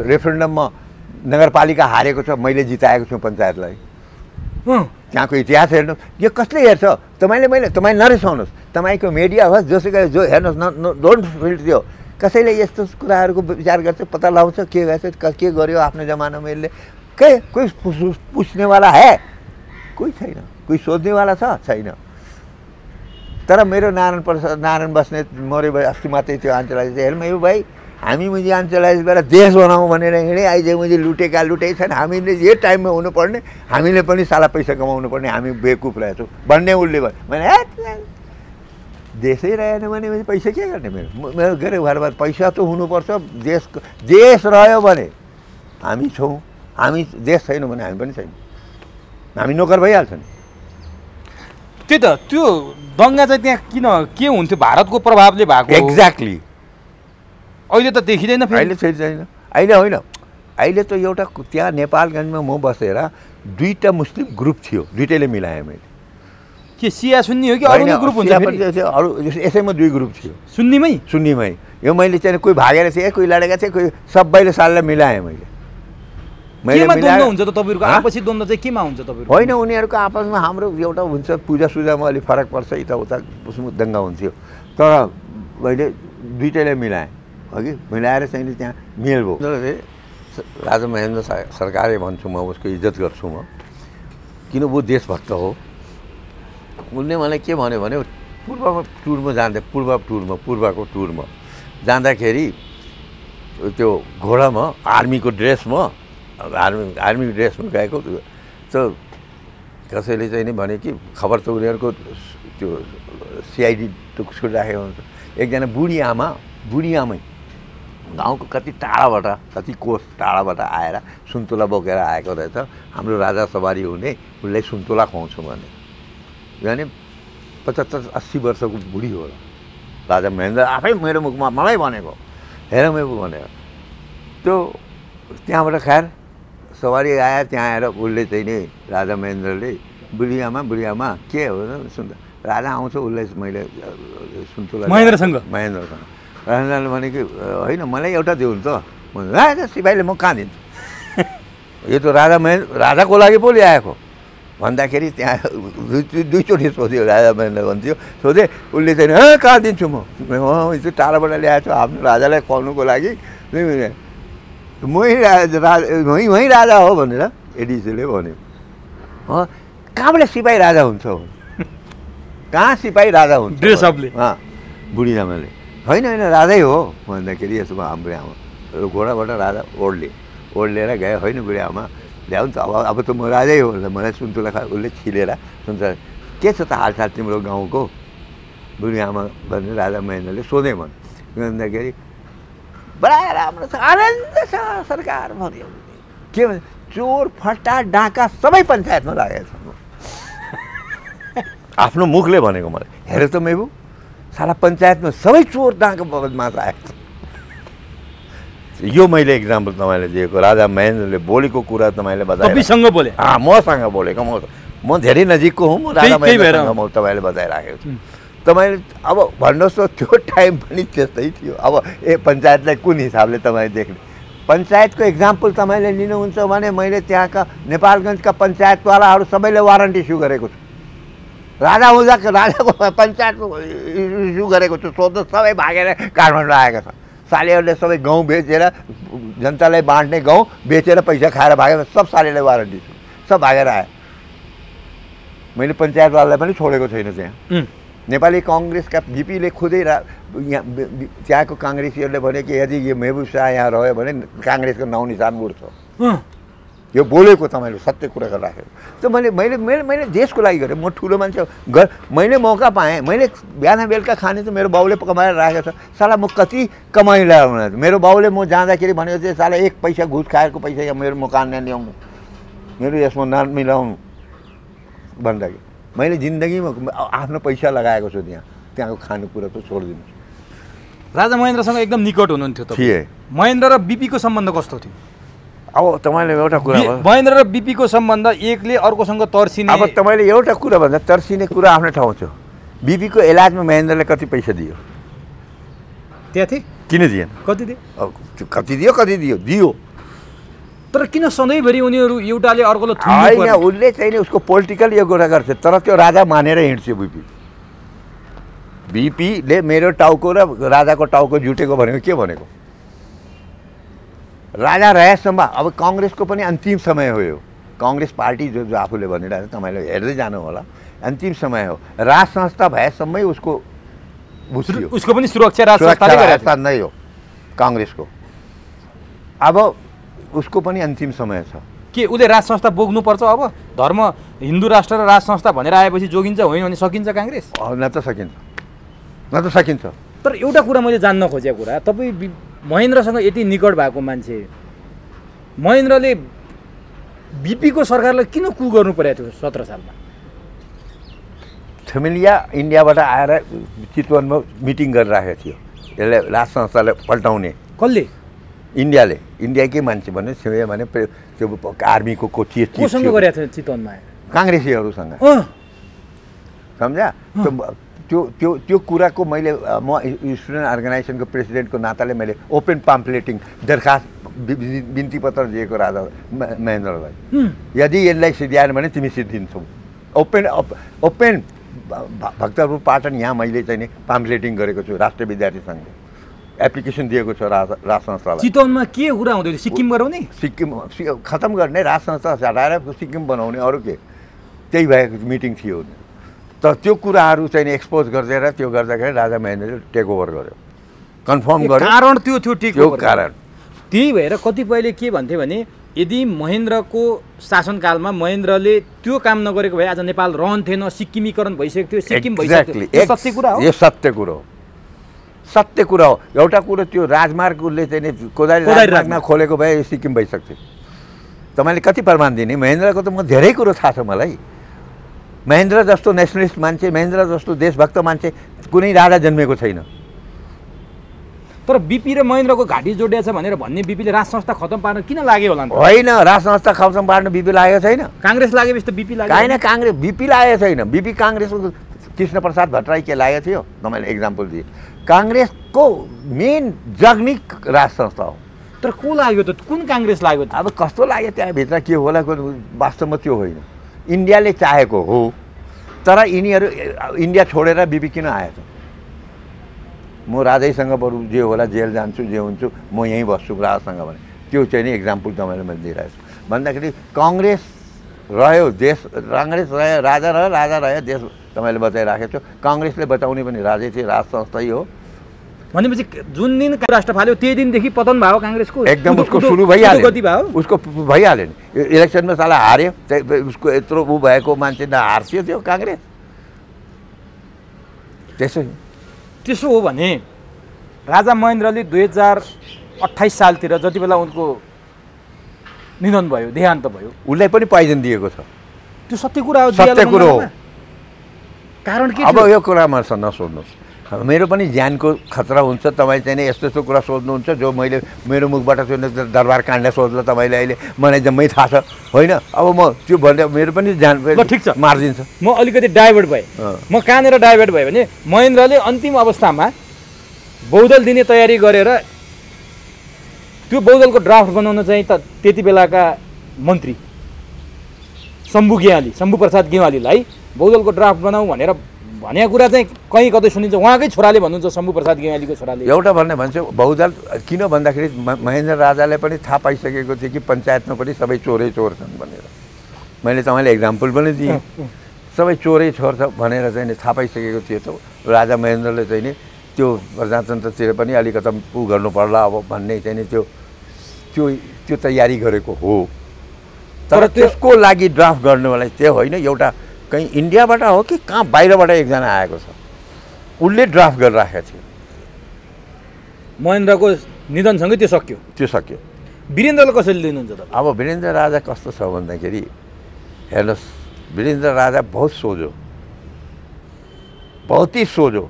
रेफरेन्डममा नगरपालिका हारेको छ, मैले जिताएको छु पञ्चायतलाई। त्यहाँको इतिहास हेर्नु, यो कसले हेर्छ? तपाईँ नरिसाउनुहोस्, तपाईँको मिडिया होस् जोसुकै जो हेर्नुहोस्, डोन्ट फिल त्यो कसैले यस्तो कुराहरूको विचार गर्छ, पत्ता लगाउँछ के गर्छ, के गर्यो आफ्नो जमानामा यसले, कोही पुछ्नेवाला है? कोही छैन। कोही सोध्नेवाला छैन। तर मेरो नारायण बस्नेत मऱ्यो भाइ अस्ति मात्रै त्यो अञ्चलाधीश हेर्नु यो भाइ, हामी मुझे अञ्चलाधीशबाट देश बनाऊँ भनेर हिँडेँ, आइजे मुझे लुटेकै छन्, हामीले यो टाइममा हुनुपर्ने, हामीले पनि साला पैसा कमाउनु पर्ने, हामी बेकुफ रहेछौँ भन्ने उसले भयो। मैले देशै रहेन भने पैसा के गर्ने? मेरो के अरे घरबार पैसा त हुनुपर्छ, देश रह्यो भने हामी छौँ, हामी देश छैनौँ भने हामी पनि छैन, हामी नोकर भइहाल्छ नि। त्यही त, त्यो दङ्गा चाहिँ त्यहाँ किन के हुन्थ्यो? भारतको प्रभावले भएको? एक्ज्याक्टली। अहिले त देखिँदैन, अहिले छैन, अहिले होइन, अहिले त एउटा त्यहाँ नेपालगञ्जमा म बसेर दुईवटा मुस्लिम ग्रुप थियो, दुइटैले मिलाएँ मैले। के सिया सुन्नी हो कि अरू ग्रुप हुन्छ? अरू यसैमा दुई ग्रुप थियो, सुन्नीमै। यो मैले चाहिँ कोही भागेर थिएँ, कोही लडेका थिएँ, कोही सबैले साललाई मिलाएँ मैले। केमा द्वन्द्व हुन्छ त तपाईँहरूको? आपसी द्वन्द्व चाहिँ केमा हुन्छ तपाईँहरूको? होइन, उनीहरूको आपसमा हाम्रो एउटा हुन्छ पूजासूजामा अलिक फरक पर्छ, यताउता दङ्गा हुन्थ्यो, तर मैले दुइटैलाई मिलाएँ अघि, मिलाएर चाहिँ त्यहाँ मेल भयो। राजा महेन्द्र सरकारले भन्छु म, उसको इज्जत गर्छु म, किन वो देशभक्त हो। उसले मलाई के भन्यो भने पूर्वको टुरमा जाँदाखेरि त्यो घोडामा आर्मीको ड्रेसमा गएको, त कसैले चाहिँ नि भने कि खबर त उनीहरूको त्यो सिआइडी टुक्सको राखेको हुन्छ। एकजना बुढी आमै गाउँको कति कोस टाढाबाट आएर सुन्तोला बोकेर आएको रहेछ, हाम्रो राजा सवारी हुने, उसलाई सुन्तोला खुवाउँछु भने, यानि 75-80 वर्षको बुढी हो राजा महेन्द्र, आफै मेरो मुखमा मलाई भनेको, हेर मेरो भनेर। त्यो त्यहाँबाट खैर सवारी आयो, त्यहाँ आएर उसले चाहिँ नि राजा महेन्द्रले बुढी आमा के हो सुन्दा राजा आउँछ, उसलाई मैले सुन्तोला महेन्द्रसँग राजाले भने कि होइन मलाई एउटा दिउँ त, राजा सिपाहीले म कहाँ दिन्छु, यो त राजाको लागि पो ल्याएको भन्दाखेरि त्यहाँ दुईचोटि सोध्यो, राजा महेन्द्र भन्थ्यो, सोधेँ, उसले चाहिँ कहाँ दिन्छु म, यो टाढाबाट ल्याएको छु आफ्नो राजालाई खुवाउनुको लागि, वहीँ राजा हो भनेर एडिसीले भन्यो। कहाँबाट सिपाही राजा हुन्छ? कहाँ सिपाही राजा हुन्छ? बुढी आमाले होइन राजै हो भन्दाखेरि यसो हाम्रो आमा घोडाबाट राजा ओढलेर गयो, होइन बुढी आमा ल्याउ नि त, अब त म राजै हो भनेर मलाई सुन्तोला उसले छिलेर सुन्तोला के छ त हालसाल तिम्रो गाउँको बुढी आमा भनेर राजा महेन्द्रले सोधेँ भन्दाखेरि बडा राम्रो छ, आनन्द छ सरकार भन्यो। के भन्छ? चोर फट्टा डाका सबै पञ्चायतमा लागेको छ। आफ्नो मुखले भनेको मलाई, हेर त मेबु साला पञ्चायतमा सबै चोर डाका बदमास आएको छ। यो मैले इक्जाम्पल तपाईँले दिएको, राजा महेन्द्रले बोलेको कुरा तपाईँले बताए। तपाईँसँग बोले? मसँग बोलेको, म धेरै नजिकको हुँ, म राजा महेन्द्रसँग म तपाईँले बताइराखेको छु। तपाईँले अब भन्नुहोस् त त्यो टाइम पनि त्यस्तै थियो। अब पञ्चायतलाई कुन हिसाबले तपाईँ देख्ने, पञ्चायतको एक्जाम्पल तपाईँले लिनुहुन्छ भने मैले त्यहाँका नेपालगञ्जका पञ्चायतवालाहरू सबैले वारन्टी इस्यु गरेको छु। राजाको पञ्चायतको इस्यु गरेको छु। सोध्नु सबै भागेर काठमाडौँ आएका छन्। सालेहरूले सबै गाउँ बेचेर जनतालाई बाँड्ने गाउँ बेचेर पैसा खाएर भागेर सब सालेलाई वारन्टी छु, सब भागेर आयो। मैले पञ्चायतवालालाई पनि छोडेको छैन त्यहाँ। नेपाली काङ्ग्रेसका भिपीले खुदै यहाँ त्यहाँको काङ्ग्रेसीहरूले भने कि यदि यो महबुब शाह यहाँ रह्यो भने काङ्ग्रेसको नाउँ निशान उड्छ। यो बोलेको तपाईँले सत्य कुरा राखेको। त मैले देशको लागि गरेँ। म ठुलो मान्छे मैले मौका पाएँ। मैले बिहान बेलुका खाने त मेरो बाउले कमाएर राखेको छ। साला म कति कमाइला हुन। मेरो बाउले म जाँदाखेरि भनेको चाहिँ साला एक पैसा घुस खाएको पैसा या मेरो मकान ल्याउनु, मेरो यसमा नाम मिलाउनु भन्दाखेरि मैले जिन्दगीमा आफ्नो पैसा लगाएको छु त्यहाँको खानेकुरा त छोडिदिनुहोस्। राजा महेन्द्रसँग एकदम निकट हुनुहुन्थ्यो त। महेन्द्र र बिपीको सम्बन्ध कस्तो थियो? अब तपाईँले एउटा कुरा महेन्द्र र बिपीको सम्बन्ध एकले अर्कोसँग तर्सिने। अब तपाईँले एउटा कुरा भन्दा तर्सिने कुरा आफ्नो ठाउँ छ। बिपीको इलाजमा महेन्द्रले कति पैसा दियो? त्यहाँ थिए? किन दिएन? कति दियो? कति दियो दियो। तर किन सधैँभरि उनीहरू एउटाले अर्कोलाई होइन, उसले चाहिँ उसको पोलिटिकल यो कुरा गर्छ, तर त्यो राजा मानेर हिँड्छ। बिपीले मेरो टाउको र राजाको टाउको जुटेको भनेको के भनेको? राजा रहेसम्म अब काङ्ग्रेसको पनि अन्तिम समय हो यो। काङ्ग्रेस पार्टी जो आफूले भनिरहेको तपाईँले हेर्दै जानु होला, अन्तिम समय हो। राज संस्था भएसम्मै उसको उसको पनि सुरक्षा राज संस्था नै हो काङ्ग्रेसको। अब उसको पनि अन्तिम समय छ। के उसले राज संस्था बोक्नुपर्छ? अब धर्म हिन्दू राष्ट्र र राज संस्था भनेर आएपछि जोगिन्छ, होइन भने सकिन्छ काङ्ग्रेस? न त सकिन्छ। तर एउटा कुरा मैले जान्न खोजेको कुरा, तपाईँ महेन्द्रसँग यति निकट भएको मान्छे, महेन्द्रले बिपीको सरकारलाई किन कु गर्नु परेको थियो 17 सालमा? थमिलिया इन्डियाबाट आएर चितवनमा मिटिङ गरिराखेको थियो यसले राज संस्थालाई पल्टाउने। कसले? इन्डियाले। इन्डियाकै मान्छे भने त्यो आर्मीको कोचिस कोसँग गरेको थियो चितवनमा? काङ्ग्रेसीहरूसँग। सम्झा? त्यो कुराको मैले म स्टुडेन्ट अर्गनाइजेसनको प्रेसिडेन्टको नाताले मैले ओपन पाम्पलेटिङ दरखास्त बिन्ती पत्र दिएको राजा महेन्द्रलाई, यदि यसलाई सिद्ध्याएन भने तिमी सिद्धिन्छौ। ओपन भक्तपुर पाटन यहाँ मैले चाहिँ नि पाम्पलेटिङ गरेको छु राष्ट्रिय विद्यार्थी सङ्घले, एप्लिकेसन दिएको छ राज संस्थालाई। चितवनमा के कुरा हुँदै थियो? सिक्किम गराउने? सिक्किम खतम गर्ने, राज संस्था हटाएर सिक्किम बनाउने, अरू के? त्यही भएको मिटिङ थियो। त त्यो कुराहरू चाहिँ एक्सपोज गरिदिएर त्यो गर्दाखेरि राजा महेन्द्रले टेक ओभर गर्यो, कन्फर्म गर्यो। कारण त्यो थियो टेक ओभर कारण। त्यही भएर कतिपयले के भन्थे भने यदि महेन्द्रको शासनकालमा महेन्द्रले त्यो काम नगरेको भए आज नेपाल रहन्थेन, सिक्किमीकरण भइसकेको थियो, सिक्किम भइसक्यो। यो सत्य कुरा हो? यो सत्य कुरा हो। एउटा कुरो त्यो राजमार्गले चाहिँ कोदारी राजमार्गमा खोलेको भए सिक्किम भइसक्थ्यो। तपाईँले कति प्रमाण दिने? महेन्द्रको त म धेरै कुरो थाहा छ मलाई। महेन्द्र जस्तो नेसनलिस्ट मान्छे, महेन्द्र जस्तो देशभक्त मान्छे कुनै राजा जन्मेको छैन। तर बिपी र महेन्द्रको घाँटी जोडिया छ भनेर भन्ने बिपीले राज संस्था खतम पार्न किन लाग्यो होला? होइन, राज संस्था खतम पार्न बिपी लागेको छैन। काङ्ग्रेस लागेपछि त बिपी लाग्यो? होइन, काङ्ग्रेस बिपी लागेको छैन। बिपी काङ्ग्रेसको कृष्ण प्रसाद भट्टराई के लागेको थियो तपाईँले एक्जाम्पल दिए। काङ्ग्रेसको मेन जग्नी राज संस्था हो। तर को लाग्यो त? कुन काङ्ग्रेस लाग्यो त? अब कस्तो लाग्यो त्यहाँभित्र के होला वास्तवमा त्यो होइन। इन्डियाले चाहेको हो, तर यिनीहरू इन्डिया छोडेर बिपी किन आएछ? म राजैसँग बरु जे होला जेल जान्छु, जे हुन्छु म यहीँ बस्छु राजसँग भने त्यो चाहिँ नि एक्जाम्पल तपाईँले मैले दिइरहेको छु। भन्दाखेरि काङ्ग्रेस रह्यो, देश काङ्ग्रेस रह्यो, राजा रह्यो, देश तपाईँले बचाइराखेको छु। काङ्ग्रेसले बचाउने पनि राजै थियो, राज संस्थै हो। भनेपछि जुन दिन राष्ट्र फाल्यो त्यही दिनदेखि पतन भयो काङ्ग्रेसको? एकदम उसको सुरु भइहाल्यो, उसको भइहाल्यो नि। इलेक्सनमा साला हार्यो, उसको यत्रो ऊ भएको मान्छे हार्सियो त्यो काङ्ग्रेस। त्यसो हो भने राजा महेन्द्रले 2028 सालतिर जति बेला उनको निधन भयो, देहान्त भयो, उसलाई पनि पोइजन दिएको छ। त्यो सत्य कुरा हो? सत्य कुरो हो। कारण के? अब यो कुरामा नसोध्नुहोस्, मेरो पनि ज्यानको खतरा हुन्छ। तपाईँ चाहिँ नि यस्तो यस्तो कुरा सोध्नुहुन्छ जो मैले मेरो मुखबाट सुन्ने दरबार काण्ड सोध्दा तपाईँले अहिले मलाई जम्मै थाहा छ, होइन? अब म त्यो भन्दा मेरो पनि ज्यान ठिक छ मारिदिन्छ। म अलिकति डाइभर्ट भएँ, म कहाँनिर डाइभर्ट भएँ भने महेन्द्रले अन्तिम अवस्थामा बहुदल दिने तयारी गरेर त्यो बहुदलको ड्राफ्ट बनाउन चाहिँ त त्यति बेलाका मन्त्री शम्भु प्रसाद गेवालीलाई बहुदलको ड्राफ्ट बनाऊ भनेर भनेको कुरा चाहिँ कहीँ कतै सुनिन्छ। उहाँकै छोराले भन्नुहुन्छ, शम्भु प्रसाद गेवालीको छोराले। एउटा भन्छ बहुदल किन भन्दाखेरि महेन्द्र राजालाई पनि थाहा पाइसकेको थियो कि पञ्चायतमा पनि सबै चोरै चोर छन् भनेर। मैले तपाईँलाई एक्जाम्पल पनि दिएँ, सबै चोरै चोर छ भनेर चाहिँ थाहा पाइसकेको थियो। त राजा महेन्द्रले चाहिँ नि त्यो प्रजातन्त्रतिर पनि अलिकति उ गर्नु पर्ला अब भन्ने चाहिँ नि त्यो तयारी गरेको हो। तर त्यसको लागि ड्राफ्ट गर्नुलाई त्यो होइन, एउटा कहीँ इन्डियाबाट हो कि कहाँ बाहिरबाट एकजना आएको छ, उसले ड्राफ्ट गरिराखेको थियो। महेन्द्रको निधनसँगै त्यो सक्यो। वीरेन्द्रले कसरी लिनुहुन्छ त? अब वीरेन्द्र राजा कस्तो छ भन्दाखेरि हेर्नुहोस्, वीरेन्द्र राजा बहुत सोझो, बहुतै सोझो।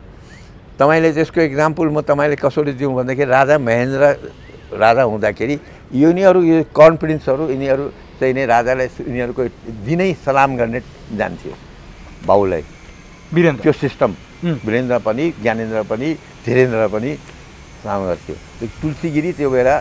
तपाईँले त्यसको इक्जाम्पल म तपाईँले कसरी दिउँ भन्दाखेरि राजा महेन्द्र राजा हुँदाखेरि यिनीहरू यो कन्फिडेन्सहरू यिनीहरू चाहिँ नै राजालाई यिनीहरूको दिनै सलाम गर्ने जान्थ्यो बाउलाई। वीरेन्द्र त्यो सिस्टम वीरेन्द्र पनि ज्ञानेन्द्र पनि धीरेन्द्र पनि काम गर्थ्यो। त्यो तुलसीगिरी त्यो बेला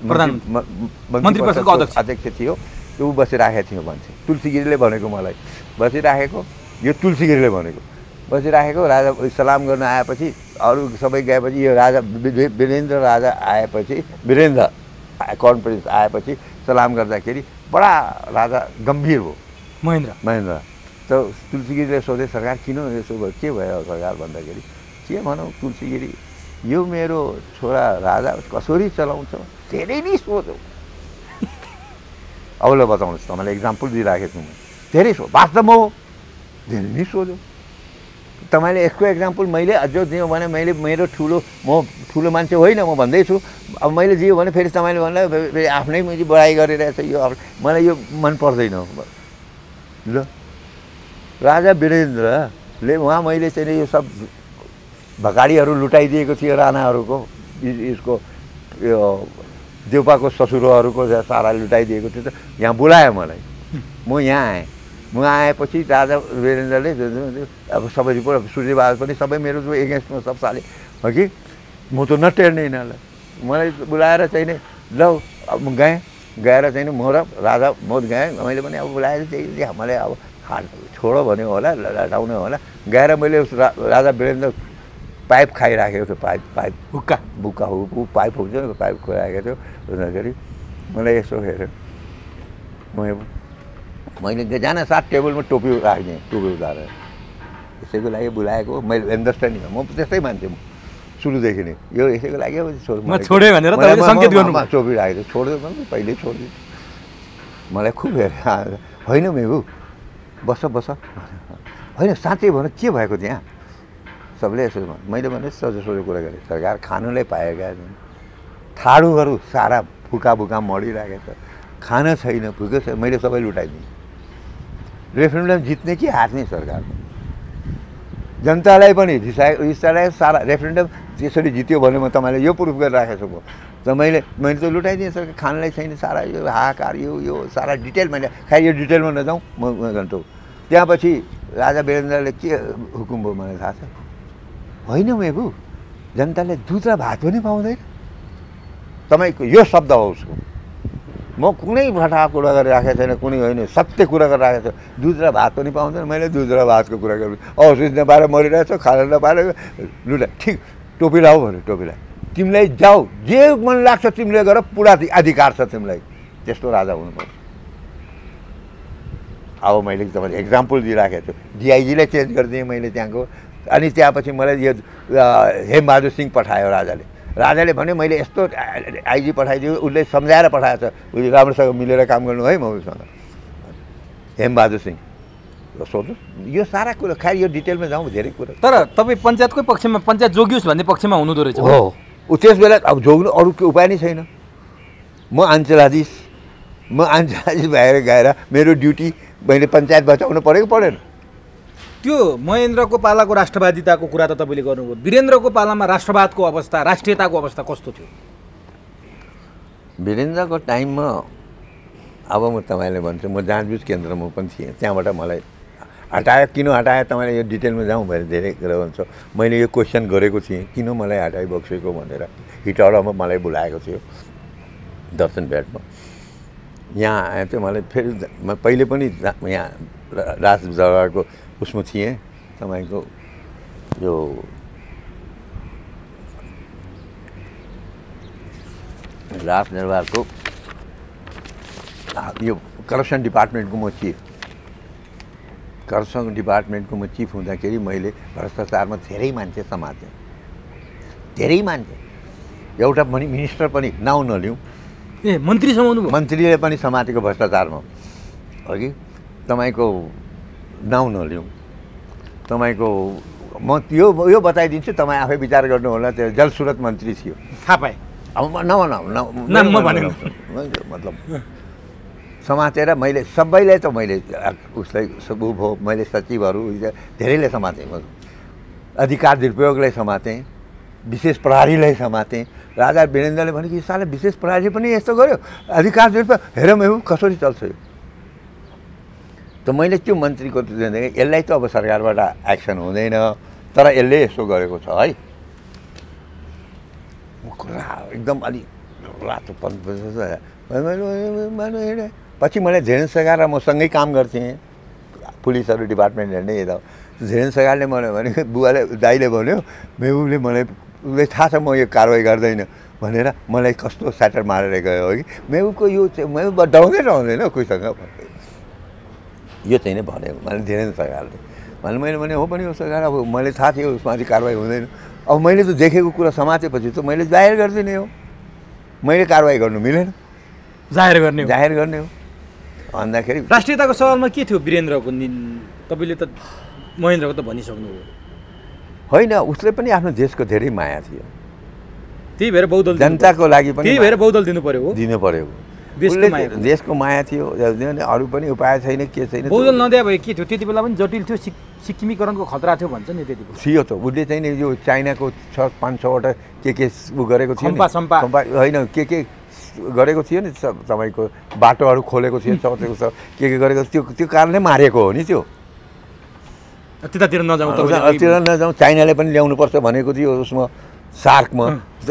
मन्त्री परिषदको अध्यक्ष थियो, त्यो बसिराखेको थियो मान्छे। तुलसीगिरीले भनेको मलाई बसिराखेको, यो तुलसीगिरीले भनेको बसिराखेको। राजा सलाम गर्न आएपछि अरू सबै गएपछि यो राजा वीरेन्द्र राजा आएपछि वीरेन्द्र कन्फरेन्स आएपछि सलाम गर्दाखेरि बडा राजा गम्भीर हो महेन्द्र। त तुलसीगिरीले सोधे सरकार किन यसो भयो, के भयो सरकार भन्दाखेरि के भनौँ तुलसीगिरी यो मेरो छोरा राजा कसरी चलाउँछ धेरै नै सोध्यो। अबलाई बताउनुहोस्, तपाईँलाई इक्जाम्पल दिइराखेको छु म। धेरै वास्तवमा हो, धेरै नै सोध्यो। तपाईँले यसको एक्जाम्पल मैले अझ दिउँ भने मैले मेरो म ठुलो मान्छे होइन म भन्दैछु। अब मैले दियो भने फेरि तपाईँले भन्दा फेरि आफ्नै मैले बढाइ गरिरहेछ, यो मलाई यो मन पर्दैन। ल राजा वीरेन्द्रले उहाँ मैले चाहिँ यो सब भकाडीहरू लुटाइदिएको थियो राणाहरूको, यसको यो देउपाको ससुरोहरूको सारा लुटाइदिएको थियो। त यहाँ बोलायो मलाई, म यहाँ आएँ। म आएपछि राजा वीरेन्द्रले अब सबै रिपोर्ट सूर्यबहादुर पनि सबै मेरो जो एगेन्स्टमा सब साले हो कि म त नटेर्ने यिनीहरूलाई। मलाई बोलाएर चाहिँ नि ल अब म गएर चाहिँ नि म र राजा म गएँ। मैले पनि अब बोलाएर चाहिँ मलाई अब छोडो भन्यो होला, हटाउने होला। गएर मैले राजा वीरेन्द्र पाइप खाइराखेको थियो, पाइप बुक्का ऊ पाइप हुन्छ नि, पाइप खुवाइराखेको थियो। हुँदाखेरि मलाई यसो हेऱ्यो, मैले जान साथ टेबलमा टोपी राखिदिएँ, टोपी उतारेर यसैको लागि बोलाएको। मैले अन्डरस्ट्यान्डिङ म त्यस्तै मान्छे, म सुरुदेखि नै यो यसैको लागि छोडेँ भनेर सङ्केत गर्नु। टोपी राखेको छोडिदियो भने पहिल्यै छोडिदियो। मलाई खुब हेरेर होइन मेबु बस होइन साँच्चै भन के भएको त्यहाँ सबले यसो मैले भने सोझो कुरा गरेँ। सरकार खानुलाई पाएका ठाडुहरू सारा फुका मरिरहेको छ, खाना छैन, भुकै छ। मैले सबै लुटाइदिएँ। रेफरेन्डम जित्ने कि हार्ने सरकार जनतालाई पनि रिसायो सारा। रेफरेन्डम त्यसरी जित्यो भने म तपाईँलाई यो प्रुफ गरिराखेको छु म। त मैले त लुटाइदिएँ सरकार, खानलाई छैन सारा, यो हाहाकार यो सारा डिटेल मैले खाइ यो डिटेलमा नजाउँ म घन्टो। त्यहाँपछि राजा वीरेन्द्रले के हुकुम भयो मलाई थाहा छ होइन मेबु, जनताले दुध र भात पनि पाउँदैन। तपाईँको यो शब्द हो उसको। म कुनै भटा कुरा गरिराखेको छैन, कुनै होइन सत्य कुरा गरिराखेको छु। दुध र भात पनि पाउँदैन। मैले दुध र भातको कुरा गर्नु औषधि नपाएर मरिरहेछ, खाना नपाएर लुटा। ठिक टोपी लाऊ भन्यो, टोपी ला, तिमीलाई जाऊ जे मन लाग्छ तिमीले गर, पुरा अधिकार छ तिमीलाई। त्यस्तो राजा हुनुपर्छ। अब मैले तपाईँलाई एक्जाम्पल दिइराखेको छु। डिआइजीलाई चेन्ज गरिदिएँ मैले त्यहाँको। अनि त्यहाँपछि मलाई यो हेमबहादुर सिंह पठायो राजाले भने मैले यस्तो आइजी पठाइदियो, उसले सम्झाएर पठाएको छ, उसले राम्रोसँग मिलेर काम गर्नु है म उसँग। हेमबहादुर सिंह सोध्नु यो सारा कुरा खै यो डिटेलमा जाउँ धेरै कुरा। तर तपाईँ पञ्चायतकै पक्षमा, पञ्चायत जोगियोस् भन्ने पक्षमा हुनुहुँदो रहेछ। हो, ऊ त्यस बेला अब जोग्नु अरू के उपाय नै छैन। म अञ्चलाधीश भएर गएर मेरो ड्युटी मैले पञ्चायत बचाउनु पऱ्यो कि परेन। त्यो महेन्द्रको पालाको राष्ट्रवादिताको कुरा त तपाईँले गर्नुभयो। वीरेन्द्रको पालामा राष्ट्रवादको अवस्था, राष्ट्रियताको अवस्था कस्तो थियो? वीरेन्द्रको टाइममा अब म तपाईँलाई भन्छु, म जाँचबुझ केन्द्रमा पनि थिएँ। त्यहाँबाट मलाई हटायो किन हटायो तपाईँले यो डिटेलमा जाउँ भने धेरै कुरा हुन्छ। मैले यो क्वेसन गरेको थिएँ किन मलाई हटाइबक्सेको भनेर हिटौडामा मलाई बोलाएको थियो दर्शन भेटमा। यहाँ आए थियो मलाई फेरि म पहिले पनि यहाँ राजदरबारको उसमा थिएँ तपाईँको यो राजदरबारको यो करप्सन डिपार्टमेन्टको म चिफ करप्सन डिपार्टमेन्टको म चिफ हुँदाखेरि मैले भ्रष्टाचारमा धेरै मान्छे समातेँ धेरै मान्छे एउटा पनि मिनिस्टर पनि नाउँ नलिउँ ए मन्त्री समाउनु मन्त्रीले पनि समातेको भ्रष्टाचारमा हो कि तपाईँको नाउँ नलिउँ तपाईँको म यो बताइदिन्छु तपाईँ आफै विचार गर्नु होला त्यो जलस्रोत मन्त्री थियो थाहा पाएँ अब मतलब समातेर मैले सबैलाई त मैले उसलाई भयो मैले सचिवहरू धेरैले समातेँ अधिकार दुरुपयोगलाई समातेँ विशेष प्रहरीलाई समातेँ। राजा वीरेन्द्रले भने कि साले विशेष प्रहरी पनि यस्तो गर्यो अधिकार दुरुपयोग हेरौँ हेरौँ कसरी चल्छ यो त मैले त्यो मन्त्रीको यसलाई त अब सरकारबाट एक्सन हुँदैन तर यसले यसो गरेको छ है कुरा एकदम अलि रातो हिँडेँ। पछि मैले धीरेन सगार र मसँगै काम गर्थेँ पुलिसहरू डिपार्टमेन्ट हेर्ने यता धीरेन सगारले मलाई भने बुवाले दाइले भन्यो मेहुले मलाई उसलाई थाहा छ म यो कारवाही गर्दैन भनेर मलाई कस्तो स्याटर मारेर गयो हो कि मेहुको यो चाहिँ मेहु डराउँदै रहँदैन कोहीसँग यो चाहिँ नै भन्यो मैले धीरेन सगारले भने मैले भने हो पनि हो सगार अब मैले थाहा थियो उसमाथि कारवाही हुँदैन अब मैले त देखेको कुरा समातेपछि त मैले जाहेर गरिदिने हो मैले कारवाही गर्नु मिलेन जाहेर गर्ने हो भन्दाखेरि राष्ट्रियताको सवालमा के थियो वीरेन्द्रको तपाईँले त महेन्द्रको त भनिसक्नुभयो होइन उसले पनि आफ्नो देशको धेरै माया थियो त्यही भएर बहुदल जनताको लागि पनि त्यही भएर बहुदल दिनु पर्यो देशको माया थियो अरू पनि उपाय छैन के छैन बहुदल नदिए भए के थियो त्यति बेला पनि जटिल थियो सिक्किमीकरणको खतरा थियो भन्छ नि त्यति थियो त उसले चाहिँ नि यो चाइनाको 5-6वटा के उ गरेको थियो होइन के गरेको थियो नि तपाईँको बाटोहरू खोलेको थियो के गरेको त्यो कारणले मारेको हो नि त्यो त्यतातिर नजाउँ चाइनाले पनि ल्याउनुपर्छ भनेको थियो उसमा सार्कमा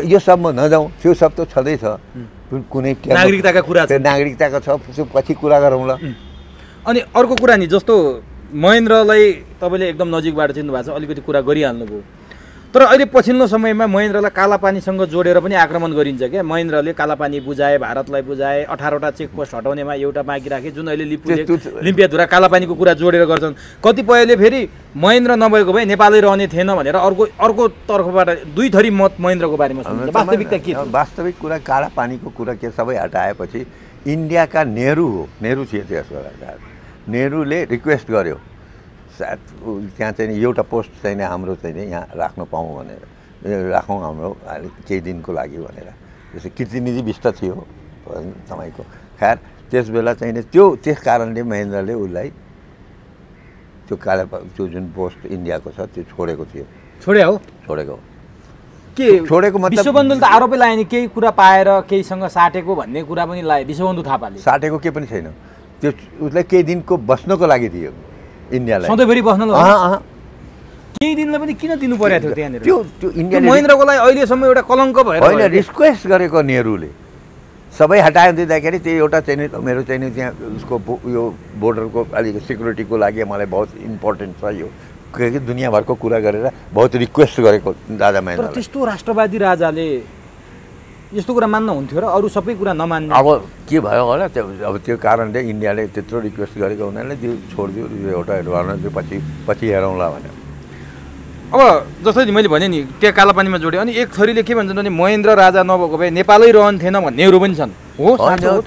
यो सबमा नजाउँ त्यो सब त छँदैछ कुनै नागरिकताका कुरा नागरिकताको छ पछि कुरा गरौँला। अनि अर्को कुरा नि जस्तो महेन्द्रलाई तपाईँले एकदम नजिकबाट चिन्नु भएको छ अलिकति कुरा गरिहाल्नुभयो तर अहिले पछिल्लो समयमा महेन्द्रलाई कालापानीसँग जोडेर पनि आक्रमण गरिन्छ क्या महेन्द्रले कालापानी बुझाए भारतलाई बुझाए 18वटा चेकपोस्ट हटाउनेमा एउटा बाँकी राखे जुन अहिले लिम्पियाधुरा कालापानीको कुरा जोडेर गर्छन् कतिपयले फेरि महेन्द्र नभएको भए नेपालै रहने थिएन भनेर अर्को तर्फबाट दुई थरी मत महेन्द्रको बारेमा सुन्छ वास्तविकता के वास्तविक कुरा कालापानीको कुरा के सबै हटाएपछि इन्डियाका नेहरू थिए त्यस बेला नेहरूले रिक्वेस्ट गर्यो सायद त्यहाँ चाहिँ एउटा पोस्ट चाहिँ हाम्रो चाहिँ यहाँ राख्न पाऊँ भनेर राखौँ हाम्रो केही दिनको लागि भनेर जस्तै कीर्तिनिधि विष्ट थियो तपाईँको खैर त्यस बेला चाहिँ त्यस कारणले महेन्द्रले उसलाई त्यो जुन पोस्ट इन्डियाको छ त्यो छोडेको के छोडेको मतलब विश्वबन्धुले त आरोपै लाए नि केही कुरा पाएर केहीसँग साटेको भन्ने कुरा पनि लाए विश्वबन्धु थापाले साटेको के पनि छैन त्यो उसलाई केही दिनको बस्नको लागि दियो इन्डियालाई सधैँभरि बस्न केही दिनलाई पनि किन दिनु परेको थियो त्यहाँनिर त्यो इन्डिया महेन्द्रको लागि अहिलेसम्म एउटा कलङ्क भएर होइन रिक्वेस्ट गरेको नेहरूले सबै हटाइदिँदाखेरि त्यो एउटा चाहिँ मेरो चाहिँ त्यहाँ उसको यो बोर्डरको अलिक सिक्युरिटीको लागि मलाई बहुत इम्पोर्टेन्ट छ यो किनकि दुनियाँभरको कुरा गरेर बहुत रिक्वेस्ट गरेको राजा महेन्द्र त्यस्तो राष्ट्रवादी राजाले यस्तो कुरा मान्न हुन्थ्यो र अरू सबै कुरा नमान्ने अब के भयो होला अब त्यो कारणले इन्डियाले त्यत्रो रिक्वेस्ट गरेको हुनाले त्यो छोडिदियो एउटा एडभान्स पछि हेरौँला भनेर अब जसरी मैले भने नि त्यहाँ कालापानीमा जोड्यो अनि एक थरीले के भन्छन् भने महेन्द्र राजा नभएको भए नेपालै रहन्थेन भन्नेहरू पनि छन् हो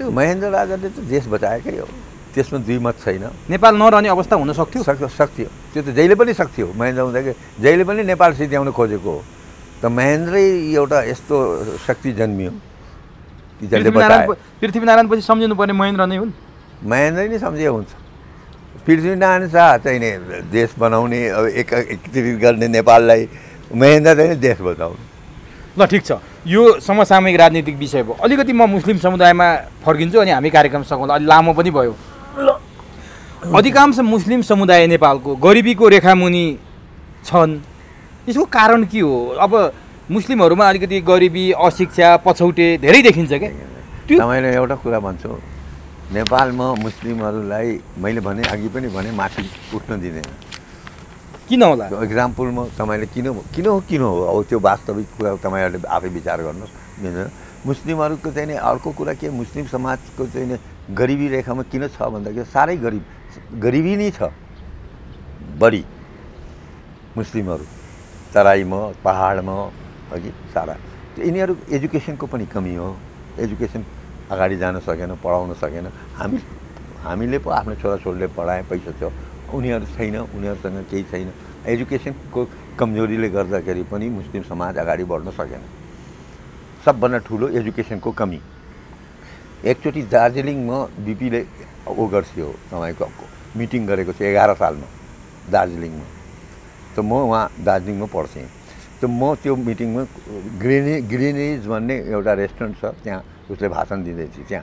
महेन्द्र राजाले त देश बचाएकै हो त्यसमा दुई मत छैन नेपाल नरहने अवस्था हुन सक्थ्यो त्यो त जहिले पनि सक्थ्यो महेन्द्र हुँदाखेरि जहिले पनि नेपाल सिध्याउन खोजेको हो त महेन्द्रै एउटा यस्तो शक्ति जन्मियो पृथ्वीनारायण पछि सम्झिनु पर्ने महेन्द्र नै हुन् महेन्द्रै नै सम्झे हुन्छ पृथ्वीनारायण शाह चाहिँ नि देश बनाउने अब एकीकृत गर्ने नेपाललाई महेन्द्र चाहिँ देश बचाउने ल ठिक छ यो समसामयिक राजनीतिक विषय भयो अलिकति म मुस्लिम समुदायमा फर्किन्छु अनि हामी कार्यक्रम सघाउँला अलि लामो पनि भयो अधिकांश मुस्लिम समुदाय नेपालको गरिबीको रेखामुनि छन्। यसको कारण के हो? अब मुस्लिमहरूमा अलिकति गरिबी, अशिक्षा, पछौटे धेरै देखिन्छ क्या। तपाईँले एउटा कुरा भन्छु, नेपालमा मुस्लिमहरूलाई मैले भने अघि पनि भने माथि उठ्न दिँदैन। किन होला? इक्जाम्पलमा तपाईँले किन हो अब त्यो वास्तविक कुरा तपाईँहरूले आफै विचार गर्नुहोस्। मुस्लिमहरूको चाहिँ नि अर्को कुरा के, मुस्लिम समाजको चाहिँ नि गरिबी रेखामा किन छ भन्दाखेरि साह्रै गरिबी नै छ बढी मुस्लिमहरू, तराईमा, पहाडमा, अघि सारा। यिनीहरू एजुकेसनको पनि कमी हो, एजुकेसन अगाडि जान सकेन, पढाउन सकेन। हामीले पो आफ्नो छोराछोरीले पढाए, पैसा छ, उनीहरू छैन, उनीहरूसँग केही छैन। एजुकेसनको कमजोरीले गर्दाखेरि पनि मुस्लिम समाज अगाडि बढ्न सकेन। सबभन्दा ठुलो एजुकेसनको कमी। एकचोटि दार्जिलिङमा बिपीले गर्थियो तपाईँको मिटिङ गरेको थियो 11 सालमा दार्जिलिङमा। त म वहाँ दार्जिलिङमा पढ्थेँ। त म त्यो मिटिङमा ग्रिनेज भन्ने एउटा रेस्टुरेन्ट छ, त्यहाँ उसले भाषण दिँदै थियो।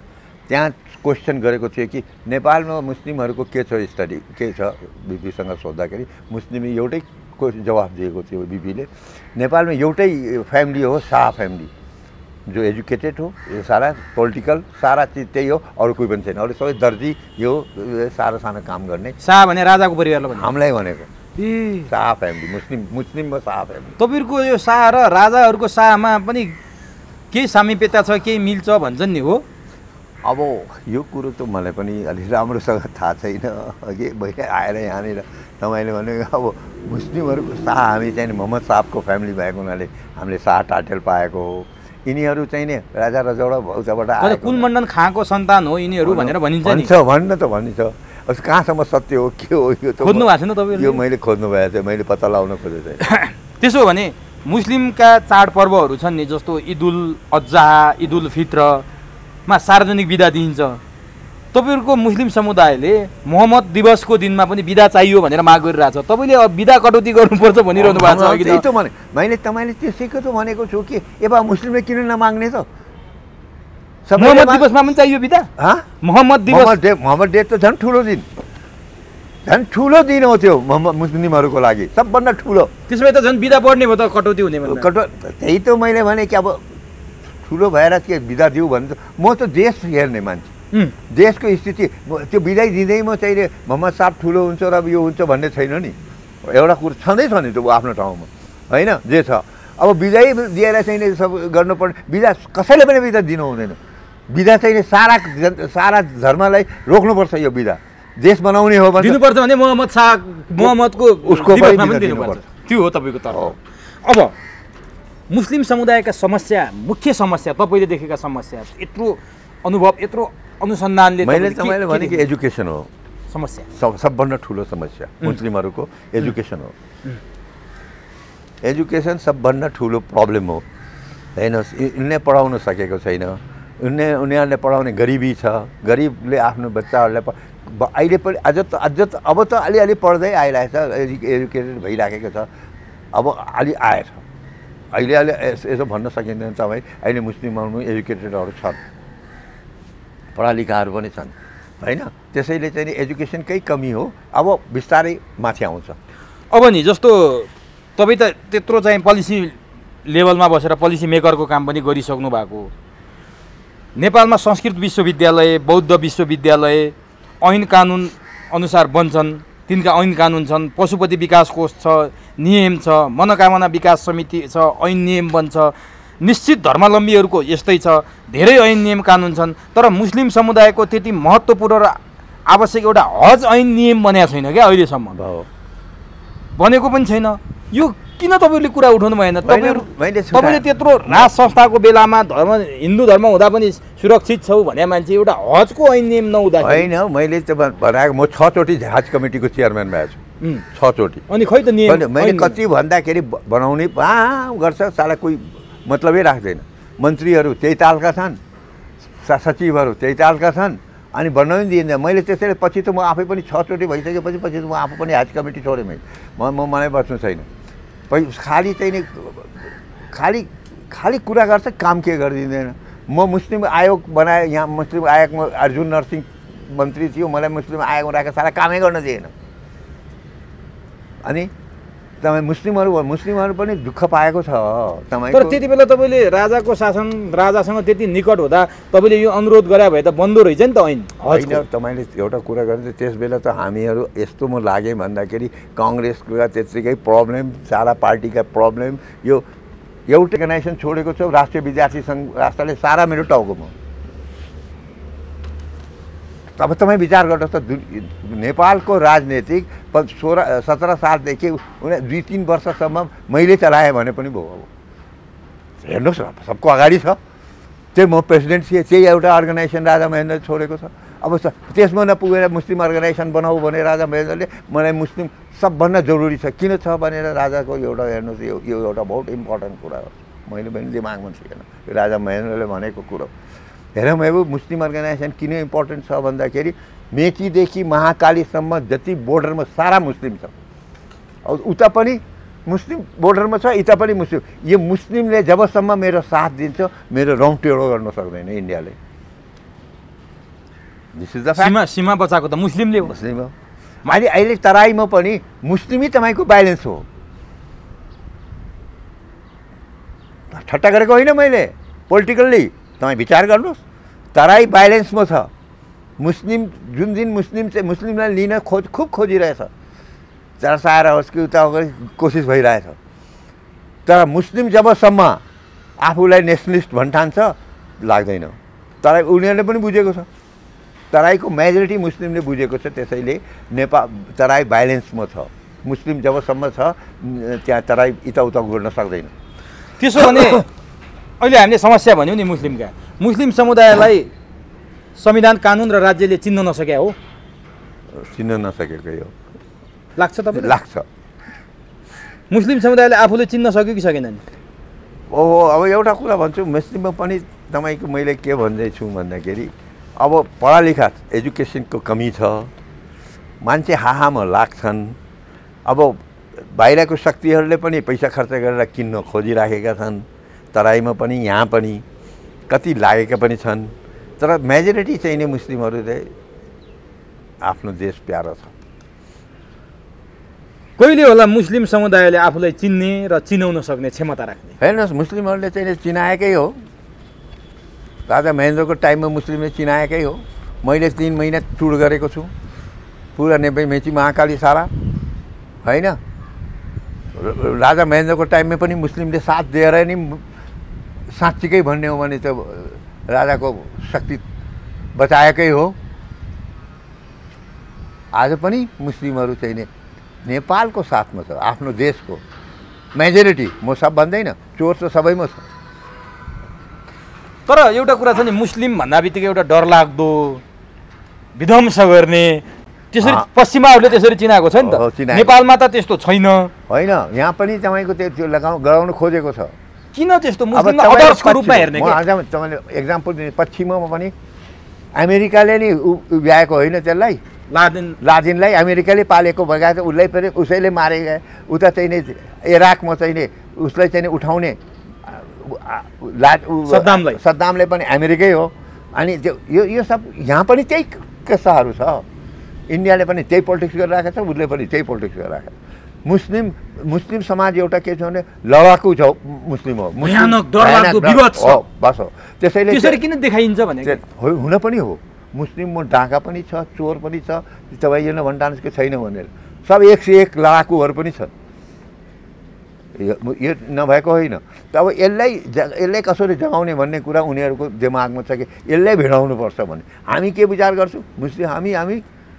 त्यहाँ क्वेसन गरेको थियो कि नेपालमा मुस्लिमहरूको के छ स्टडी, के छ बिपीसँग सोद्धाखेरि मुस्लिमले एउटै जवाफ दिएको थियो बिपीले, नेपालमा एउटै फ्यामिली हो, शाह फ्यामिली, जो एजुकेटेड हो, यो सारा पोलिटिकल सारा चिज त्यही हो, अरू कोही पनि छैन। अरू सबै दर्जी, यो सारा सानो काम गर्ने। शाह भने राजाको परिवारलाई भने हामीलाई भनेको शाह फ्यामिली, मुस्लिममा शाह फ्यामिली। तपाईँहरूको यो शाह र राजाहरूको शाहमा पनि केही सामिप्यता छ, केही मिल्छ भन्छन् नि, हो? अब यो कुरो त मलाई पनि अलि राम्रोसँग थाहा छैन। अघि भइ आएर यहाँनिर तपाईँले भनेको अब मुस्लिमहरूको शाह हामी चाहिँ मोहम्मद साहबको फ्यामिली भएको हुनाले हामीले शाह टाइटल पाएको हो। यिनीहरू चाहिँ नि राजा रजौडा भौजाबाट आएको, कुलमण्डन खाँको सन्तान हो यिनीहरू भनेर भनिन्छ नि। भन्न त भनिन्छ, कहाँसम्म सत्य हो के हो यो त खोज्नु भएको छैन तपाईँले? यो मैले खोज्नु भएको थियो, मैले पत्ता लगाउन खोजेको थिएँ। त्यसो भने मुस्लिमका चाडपर्वहरू छन् नि, जस्तो ईदुल अजहा, ईदुल फित्रमा सार्वजनिक बिदा दिइन्छ। तपाईँहरूको मुस्लिम समुदायले मोहम्मद दिवसको दिनमा पनि बिदा चाहियो भनेर माग गरिरहेछ। तपाईँले अब बिदा कटौती गर्नुपर्छ भनिरहनु भएको छ। त्यही त भने मैले तपाईँले त्यसैको त भनेको छु कि अब मुस्लिमले किन नमाग्ने त? मोहम्मद दिवसमा पनि चाहियो बिदा? मोहम्मद डे त झन् ठुलो दिन, झन् ठुलो दिन हो त्यो मुस्लिमहरूको लागि, सबभन्दा ठुलो। त्यसो भए त झन् बिदा बढ्ने भयो त, कटौती हुने भयो। त्यही त मैले भने कि अब ठुलो भएर के बिदा दिउँ भने म त देश हेर्ने मान्छे, देशको स्थिति। त्यो बिदाई दिँदैमा चाहिँ मोहम्मद साहब ठुलो हुन्छ र यो हुन्छ भन्ने छैन नि। एउटा कुरो छँदैछ नि त्यो आफ्नो ठाउँमा, होइन? जे छ अब बिदाई दिएर चाहिँ सब गर्नुपर्ने, बिदा कसैले पनि बिदा दिनु हुँदैन। बिदा चाहिँ सारा धर्मलाई रोक्नुपर्छ। यो बिदा देश बनाउने हो भने दिनुपर्छ भने मोहम्मदको उसको दिनुपर्छ। त्यो हो तपाईँको तर्फ। अब मुस्लिम समुदायका समस्या, मुख्य समस्या तपाईँले देखेका समस्या, यत्रो अनुभव, यत्रो अनुसन्धानले मैले तपाईँले भने कि एजुकेसन हो समस्या, सबभन्दा ठुलो समस्या मुस्लिमहरूको एजुकेसन हो। एजुकेसन सबभन्दा ठुलो प्रब्लम हो, हेर्नुहोस्। यिनले पढाउन सकेको छैन, उनीहरूले पढाउने गरिबी छ। गरिबले आफ्नो बच्चाहरूलाई अहिले पनि अब त अलिअलि पढ्दै आइरहेको छ, एजुकेटेड भइराखेको छ। अब अलि आएछ, अहिले यसो भन्न सकिँदैन तपाईँ, अहिले मुस्लिमहरू एजुकेटेडहरू छन्, पढालेखाहरू पनि छन्, होइन? त्यसैले चाहिँ एजुकेसनकै कमी हो। अब बिस्तारै माथि आउँछ। अब नि जस्तो तपाईँ त त्यत्रो चाहिँ पोलिसी लेभलमा बसेर पोलिसी मेकरको काम पनि गरिसक्नु भएको। नेपालमा संस्कृत विश्वविद्यालय, बौद्ध विश्वविद्यालय ऐन कानुन अनुसार बन्छन्, तिनका ऐन कानुन छन्। पशुपति विकास कोष छ, नियम छ, मनोकामना विकास समिति छ, ऐन नियम बन्छ। निश्चित धर्मावलम्बीहरूको यस्तै छ, धेरै ऐन नियम कानुन छन्। तर मुस्लिम समुदायको त्यति महत्त्वपूर्ण र आवश्यक एउटा हज ऐन नियम बनेको छैन क्या अहिलेसम्म, बनेको पनि छैन। यो किन तपाईँले कुरा उठाउनु भएन? तपाईँले त्यत्रो राज संस्थाको बेलामा हिन्दू धर्म हुँदा पनि सुरक्षित छौ भने मान्छे, एउटा हजको ऐन नियम नहुँदा होइन? मैले त बनाएको, म 6 चोटि हज कमिटीको चेयरम्यान भएको छु, 6 चोटि। अनि खै त नियम मैले कति भन्दाखेरि बनाउने गर्छ, साला कोही मतलबै राख्दैन। मन्त्रीहरू त्यही तालका छन्, सचिवहरू त्यही तालका छन्, अनि बनाउनै दिँदैन। मैले त्यसैले पछि त म आफै पनि 6 चोटि भइसकेपछि पछि म आफू पनि हज कमिटी छोडेँ। मलाई बस्नु छैन। खालि चाहिँ नि खालि कुरा गर्छ, काम के गरिदिँदैन। म मुस्लिम आयोग बनाएँ यहाँ, मुस्लिम आयोगमा अर्जुन नरसिंह मन्त्री थियो, मलाई मुस्लिम आएको राखेर सारा कामै गर्न दिएन। अनि तपाईँ मुस्लिमहरू पनि दुःख पाएको छ तपाईँ। तर त्यति बेला तपाईँले राजाको शासन राजासँग त्यति निकट हुँदा तपाईँले यो अनुरोध गरे भए त बन्द रहेछ नि त ऐन। होइन, तपाईँले एउटा कुरा गर्नु, त्यस बेला त हामीहरू यस्तो म लागेँ भन्दाखेरि काङ्ग्रेसको त्यत्तिकै प्रब्लम, सारा पार्टीका प्रब्लम, यो एउटा अर्गनाइजेसन छोडेको छ राष्ट्रिय विद्यार्थी सङ्घ राष्ट्रले सारा मेरो टाउकोमा। अब तपाईँ विचार गर्नुहोस् त, नेपालको राजनीतिक 17 सालदेखि 2-3 वर्षसम्म मैले चलाएँ भने पनि भयो। अब हेर्नुहोस् न, सबको अगाडि छ, त्यही म प्रेसिडेन्ट थिएँ, त्यही एउटा अर्गनाइजेसन राजा महेन्द्रले छोडेको छ। अब त्यसमा नपुगेर मुस्लिम अर्गनाइजेसन बनाऊ भने राजा महेन्द्रले मलाई मुस्लिम सबभन्दा जरुरी छ किन छ भनेर राजाको एउटा हेर्नुहोस्, यो एउटा बहुत इम्पोर्टेन्ट कुरा हो, मैले पनि दिमागमा थिएन राजा महेन्द्रले भनेको कुरो। हेर महबुब, मुस्लिम अर्गनाइजेसन किन इम्पोर्टेन्ट छ भन्दाखेरि मेचीदेखि महाकालीसम्म जति बोर्डरमा सारा मुस्लिम छ। अब उता पनि मुस्लिम बोर्डरमा छ, यता पनि मुस्लिम। यो मुस्लिमले जबसम्म मेरो साथ दिन्छ मेरो रौँ टेढो गर्न सक्दैन इन्डियाले। This is the fact. सीमा बचाएको त मुस्लिमले हो। मुस्लिम हो। अहिले तराईमा पनि मुस्लिमै तपाईँको भाइलेन्स हो। ठट्टा गरेको होइन मैले, पोलिटिकल्ली तपाईँ विचार गर्नुहोस्। तराई भाइलेन्समा छ। मुस्लिम जुन दिन मुस्लिमलाई लिन खुब खोजिरहेछ, चर्साएर होस् कि उता कोसिस भइरहेछ। तर मुस्लिम जबसम्म आफूलाई नेसनलिस्ट भन्ठान्छ लाग्दैन। तराई उनीहरूले पनि बुझेको छ, तराईको मेजोरिटी मुस्लिमले बुझेको छ। त्यसैले तराई भाइलेन्समा छ। मुस्लिम जबसम्म छ त्यहाँ तराई यताउता गर्न सक्दैन। त्यसो भने अहिले हामीले समस्या भन्यौँ नि मुस्लिम समुदायलाई संविधान, कानुन र राज्यले चिन्न नसक्या हो। चिन्न नसकेकै हो लाग्छ तपाईँलाई? लाग्छ। मुस्लिम समुदायले आफूले चिन्न सक्यो कि सकेनन्? ओहो, अब एउटा कुरा भन्छु, मुस्लिममा पनि तपाईँको मैले के भन्दैछु भन्दाखेरि अब पढालेखा एजुकेसनको कमी छ, मान्छे हाहामा लाग्छन्। अब बाहिरको शक्तिहरूले पनि पैसा खर्च गरेर किन्न खोजिराखेका छन्, तराईमा पनि यहाँ पनि कति लागेका पनि छन्। तर मेजोरिटी चाहिँ नै मुस्लिमहरूले आफ्नो देश प्यारो छ। कहिले होला मुस्लिम समुदायले आफूलाई चिन्ने र चिनाउन सक्ने क्षमता राख्ने? हेर्नुहोस्, मुस्लिमहरूले चाहिँ चिनाएकै हो। राजा महेन्द्रको टाइममा मुस्लिमले चिनाएकै हो। मैले 3 महिना टुर गरेको छु पुरा मेची महाकाली सारा, होइन? राजा महेन्द्रको टाइममा पनि मुस्लिमले साथ दिएर नि साँच्चीकै भन्ने हो भने त राजाको शक्ति बचाएकै हो। आज पनि मुस्लिमहरू चाहिँ नेपालको साथमा छ, आफ्नो देशको मेजोरिटी। म सब भन्दैन, चोर त सबैमा छ। तर एउटा कुरा छ नि, मुस्लिम भन्दा बित्तिकै एउटा डरलाग्दो विध्वंस गर्ने त्यसरी पश्चिमाहरूले त्यसरी चिनाएको छ नि त। नेपालमा त त्यस्तो छैन। होइन, यहाँ पनि तपाईँको त्यो गराउनु खोजेको छ। किन त्यस्तो मुस्लिमलाई आदर्शको रूपमा हेर्ने? म आज तपाईँले एक्जाम्पल दिने, पश्चिममा पनि अमेरिकाले नि ब्याएको होइन त्यसलाई, लादेनलाई अमेरिकाले पालेको भगाएको, उसलाई पनि उसैले मारे गए। उता चाहिँ नि इराकमा चाहिँ नि उसलाई चाहिँ उठाउने सद्दामले पनि अमेरिकै हो। अनि यो सब यहाँ पनि त्यही किस्साहरू छ। इन्डियाले पनि त्यही पोलिटिक्स गरिरहेको छ, उसले पनि त्यही पोलिटिक्स गरिरहेको छ। मुस्लिम समाज एउटा के छ भने लडाकु छ, मुस्लिम हो, बस हो। त्यसैले किन देखाइन्छ भने हुन पनि हो। मुस्लिममा डाका पनि छ, चोर पनि छ, तपाईँ यो नभन्टानुहोस् कि छैन भनेर। सब 101 लडाकुहरू पनि छन्, यो नभएको होइन। त अब यसलाई कसरी जगाउने भन्ने कुरा उनीहरूको दिमागमा छ कि यसलाई भिडाउनुपर्छ भने हामी के विचार गर्छौँ?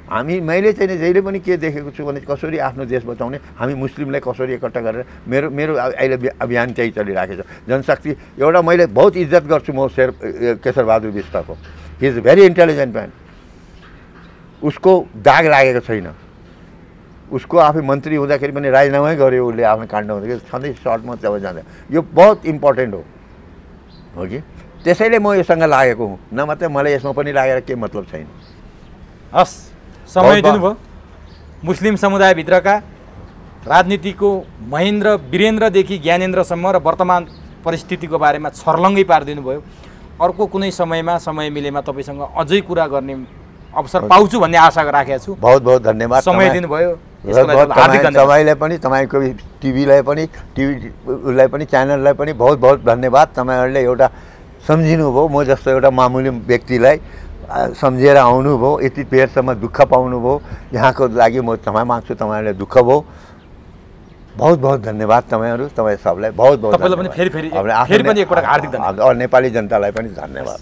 मैले चाहिँ जहिले पनि के देखेको छु भने कसरी आफ्नो देश बचाउने, हामी मुस्लिमलाई कसरी एकट्ठा गरेर मेरो अहिले अभियान त्यही चलिरहेको छ। जनशक्ति एउटा मैले बहुत इज्जत गर्छु म केशरबहादुर बिष्टको। He is very intelligent man. उसको दाग लागेको छैन। उसको आफै मन्त्री हुँदाखेरि पनि राजीनामै गर्यो उसले, आफ्नो काण्ड हुँदाखेरि सधैँ सर्टमा जब जाँदा। यो बहुत इम्पोर्टेन्ट हो कि। त्यसैले म योसँग लागेको हुँ, नमात्रै मलाई यसमा पनि लागेर केही मतलब छैन। हस्, समय दिनुभयो। मुस्लिम समुदायभित्रका राजनीतिको महेन्द्र वीरेन्द्रदेखि ज्ञानेन्द्रसम्म र वर्तमान परिस्थितिको बारेमा छर्लङ्गै पारिदिनु भयो। अर्को कुनै समयमा समय मिलेमा तपाईँसँग अझै कुरा गर्ने अवसर पाउँछु भन्ने आशा राखेको छु। बहुत बहुत धन्यवाद। समय दिनुभयो यसको लागि हार्दिक धन्यवाद। तपाईँलाई पनि, तपाईँको टिभीलाई पनि, टिभीलाई पनि, च्यानललाई पनि बहुत बहुत धन्यवाद। तपाईँहरूले एउटा सम्झिनुभयो, म जस्तो एउटा मामुली व्यक्तिलाई सम्झेर आउनुभयो, यति बेरसम्म दुःख पाउनुभयो, यहाँको लागि म क्षमा माग्छु। तपाईँहरूले दुःख भयो, बहुत बहुत धन्यवाद तपाईँहरू, तपाईँ सबलाई बहुत बहुत तपाईँलाई पनि फेरि पनि एकपटक हार्दिक धन्यवाद। नेपाली जनतालाई पनि धन्यवाद।